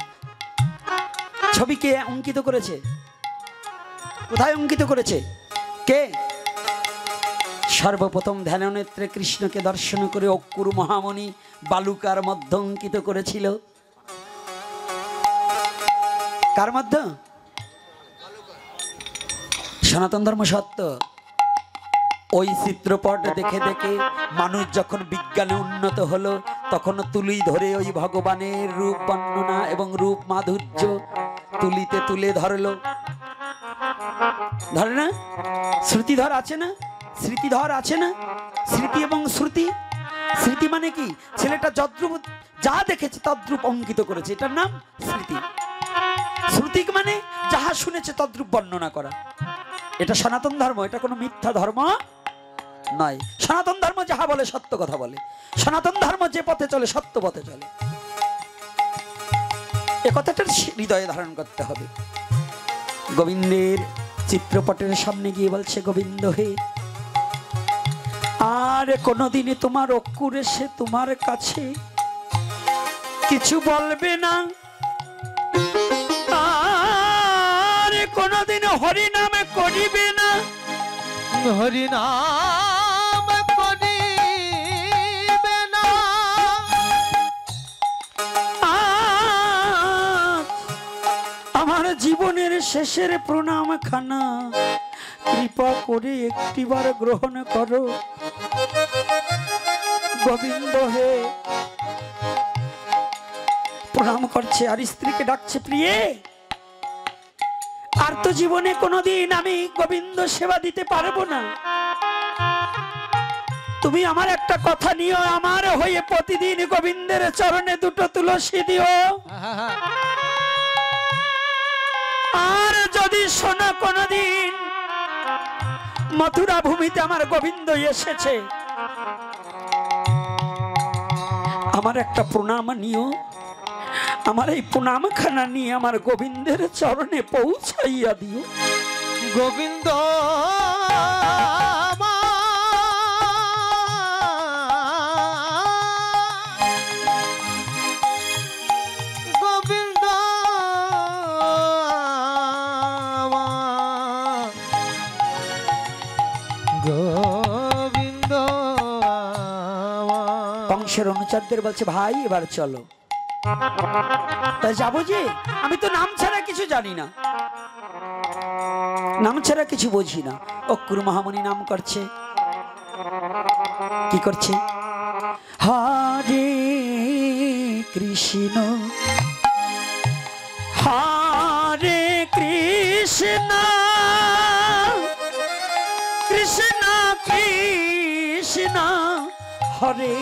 ছবিকে অঙ্কিত করেছে, কোথায় অঙ্কিত করেছে? কে? সর্বপ্রথম ধ্যাননেত্রে কৃষ্ণকে দর্শন করে অক্রুর মহামণি বালুকার মধ্যে অঙ্কিত করেছিল। কার মধ্যে? সনাতন ধর্ম সত্য। ওই চিত্রপট দেখে দেখে মানুষ যখন বিজ্ঞানে উন্নত হলো, তখন তুলি ধরে ওই ভগবানের রূপ বর্ণনা এবং রূপ মাধুর্য তুলিতে তুলে ধরলো। ধরে না? শ্রুতিধর আছে না? স্মৃতিধর আছে না? স্মৃতি এবং শ্রুতি। স্মৃতি মানে কি? ছেলেটা যদ্রূপ যা দেখেছে তদ্রূপ অঙ্কিত করেছে, এটার নাম স্মৃতি। শ্রুতি মানে যাহা শুনেছে তদ্রূপ বর্ণনা করা। এটা সনাতন ধর্ম, এটা কোনো মিথ্যা ধর্ম নয়। সনাতন ধর্ম যাহা বলে সত্য কথা বলে। সনাতন ধর্ম যে পথে চলে সত্য পথে চলে, এ কথাটা হৃদয়ে ধারণ করতে হবে। গোবিন্দের চিত্রপটের সামনে গিয়ে বলছে, গোবিন্দ হে, আর কোনোদিনই তোমার অক্রুর এসে তোমার কাছে কিছু বলবে না, আর কোনোদিন হরিনামে করিবে না, হরিনাম করিবে না। আমার জীবনের শেষের প্রণাম খানা কৃপা করে একটিবার গ্রহণ করো। গোবিন্দ হে, প্রণাম করছে আর স্ত্রীকে ডাকছে, প্রিয়ে, আর তো জীবনে কোনোদিন আমি গোবিন্দ সেবা দিতে পারবো না। তুমি আমার একটা কথা নিও, আমার হয়ে প্রতিদিন গোবিন্দের চরণে দুটো তুলসী দিও। আর যদি শোনো কোনদিন মথুরা ভূমিতে আমার গোবিন্দ এসেছে, আমার একটা প্রণাম নিও, আমার এই প্রণাম খানা নিয়ে আমার গোবিন্দের চরণে পৌঁছাইয়া দিও। গোবিন্দ গোবিন্দ গো অনুচরদের বলছে, ভাই এবার চলো। তাই যাবো যে, আমি তো নাম ছাড়া কিছু জানি না, নাম ছাড়া কিছু বুঝি না। অক্কুর মহামণি নাম করছে, কি করছে? হরে কৃষ্ণ হরে কৃষ্ণ কৃষ্ণ কৃষ্ণ হরে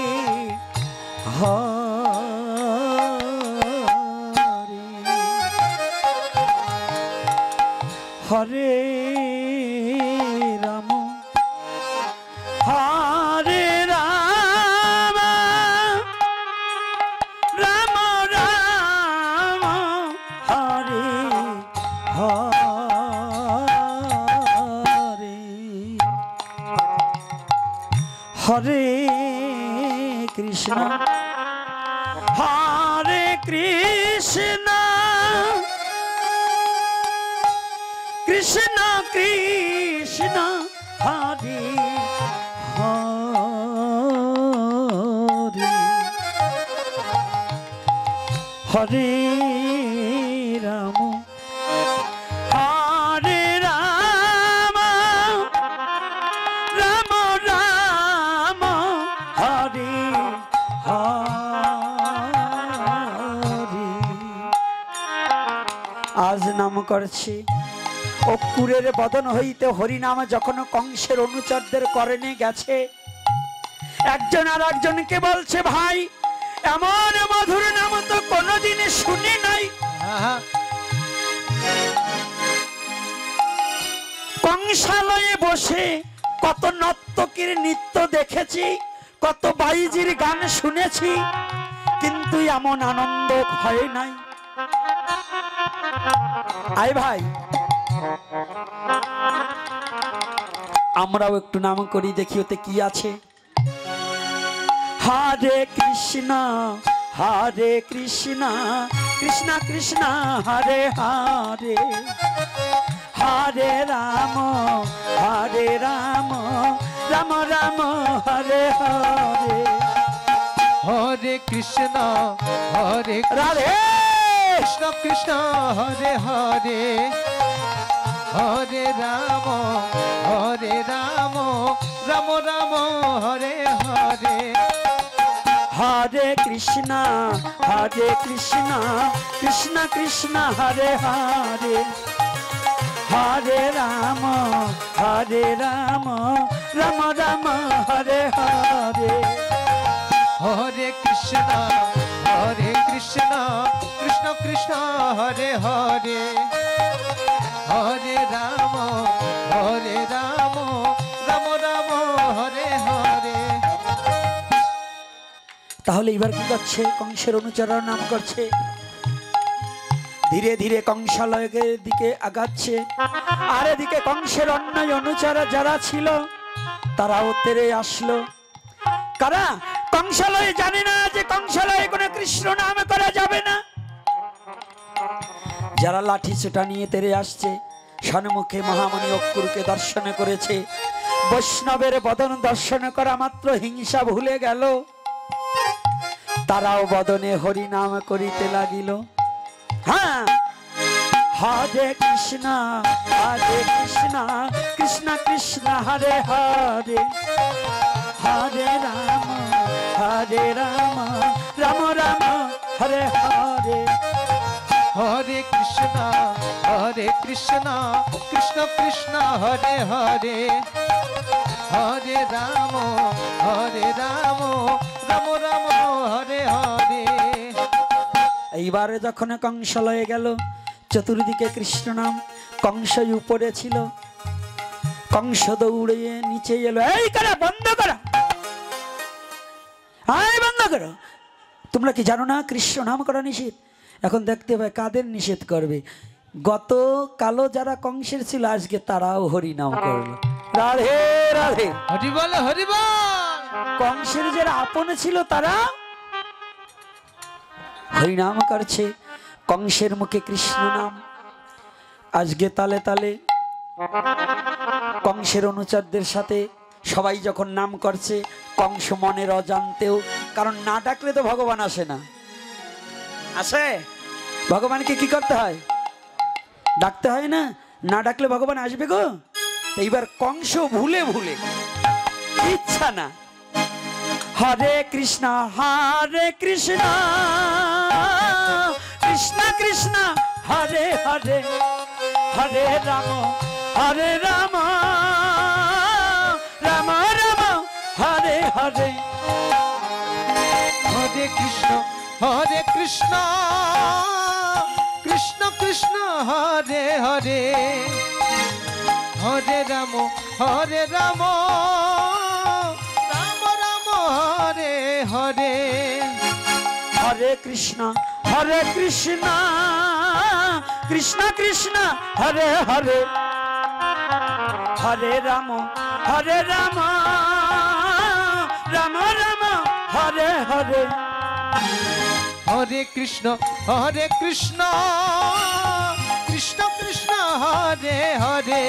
হরে হরে রাম হরে রাম রাম রাম হরে হরে হরে কৃষ্ণ হরে কৃষ্ণ কৃষ্ণ কৃষ্ণ হরে হরে হরে রাম হরে রাম রাম রাম হরে হরে। আজ নাম করছি অক্কুরের বদন হইতে হরিনাম যখন কংসের অনুচরদের করণে গেছে, একজন আর একজনকে বলছে, ভাই এমন মধুর নাম তো কোনোদিন শুনি নাই। কংসালয়ে বসে কত নর্তকীর নৃত্য দেখেছি, কত বাইজির গান শুনেছি, কিন্তু এমন আনন্দ হয় নাই। আয় ভাই, আমরাও একটু নাম করি, দেখি ওতে কি আছে। হরে কৃষ্ণ কৃষ্ণ কৃষ্ণ হরে হরে হরে রাম রাম রাম হরে হরে হরে কৃষ্ণ হরে রাধে কৃষ্ণ কৃষ্ণ হরে হরে হরে রাম রাম রাম হরে হরে হরে কৃষ্ণ কৃষ্ণ কৃষ্ণ হরে হরে হরে রাম রাম রাম হরে হরে হরে কৃষ্ণ কৃষ্ণ কৃষ্ণ হরে হরে হরে রাম রাম রাম হরে হরে। তাহলে এবার কি করছে? কংসের অনুচরণ নাম করছে, ধীরে ধীরে কংসালয়ের দিকে আগাচ্ছে। আর এদিকে কংসের অন্য অনুচর যারা ছিল তারাও তেরে আসলো। কারা? কংসালয়ে জানে না যে কংসালয়ে কোনো কৃষ্ণ নাম করা যাবে না। যারা লাঠি সোটা নিয়ে তেরে আসছে, সন্মুখে মহামণি অক্কুরকে দর্শন করেছে। বৈষ্ণবের বদন দর্শন করা মাত্র হিংসা ভুলে গেল, তারাও বদনে হরি নাম করিতে লাগিল। হ্যাঁ, হরে কৃষ্ণ কৃষ্ণ কৃষ্ণ হরে হরে হরে রাম রাম রাম হরে হরে হরে কৃষ্ণ কৃষ্ণ কৃষ্ণ হরে হরে হরে রাম রাম রাম হরে হরে। এইবারে যখন কংসালয়ে গেল, চতুর্দিকে কৃষ্ণ নাম, কংস উপরে ছিল। কংস দৌড়ে নিচে এলো, এই করা বন্ধ করো, বন্ধ করো। তোমরা কি জানো না কৃষ্ণ নাম করা নিষেধ? এখন দেখতে পাই কাদের নিষেধ করবে। গত কালো যারা কংসের ছিল, আজকে তারাও হরি নাম করলো। রাধে রাধে, হরি বল হরি বল। কংসের যারা আপন ছিল তারা হরি নাম করছে। কংসের মুখে কৃষ্ণ নাম। আজকে তালে তালে কংসের অনুচরদের সাথে সবাই যখন নাম করছে, কংস মনের অজান্তেও কারণ না ডাকলে তো ভগবান আসে না। আসে? ভগবানকে কি করতে হয়? ডাকতে হয় না? না ডাকলে ভগবান আসবে গো? এইবার কংস ভুলে ভুলে, ইচ্ছা না, হরে কৃষ্ণ কৃষ্ণ কৃষ্ণ হরে হরে, হরে রাম রাম রাম হরে হরে। হরে কৃষ্ণ কৃষ্ণ কৃষ্ণ হরে হরে, হরে রাম রাম রাম হরে হরে। হরে কৃষ্ণ কৃষ্ণ কৃষ্ণ হরে হরে, হরে রাম রাম রাম হরে হরে। হরে কৃষ্ণ কৃষ্ণ কৃষ্ণ হরে হরে,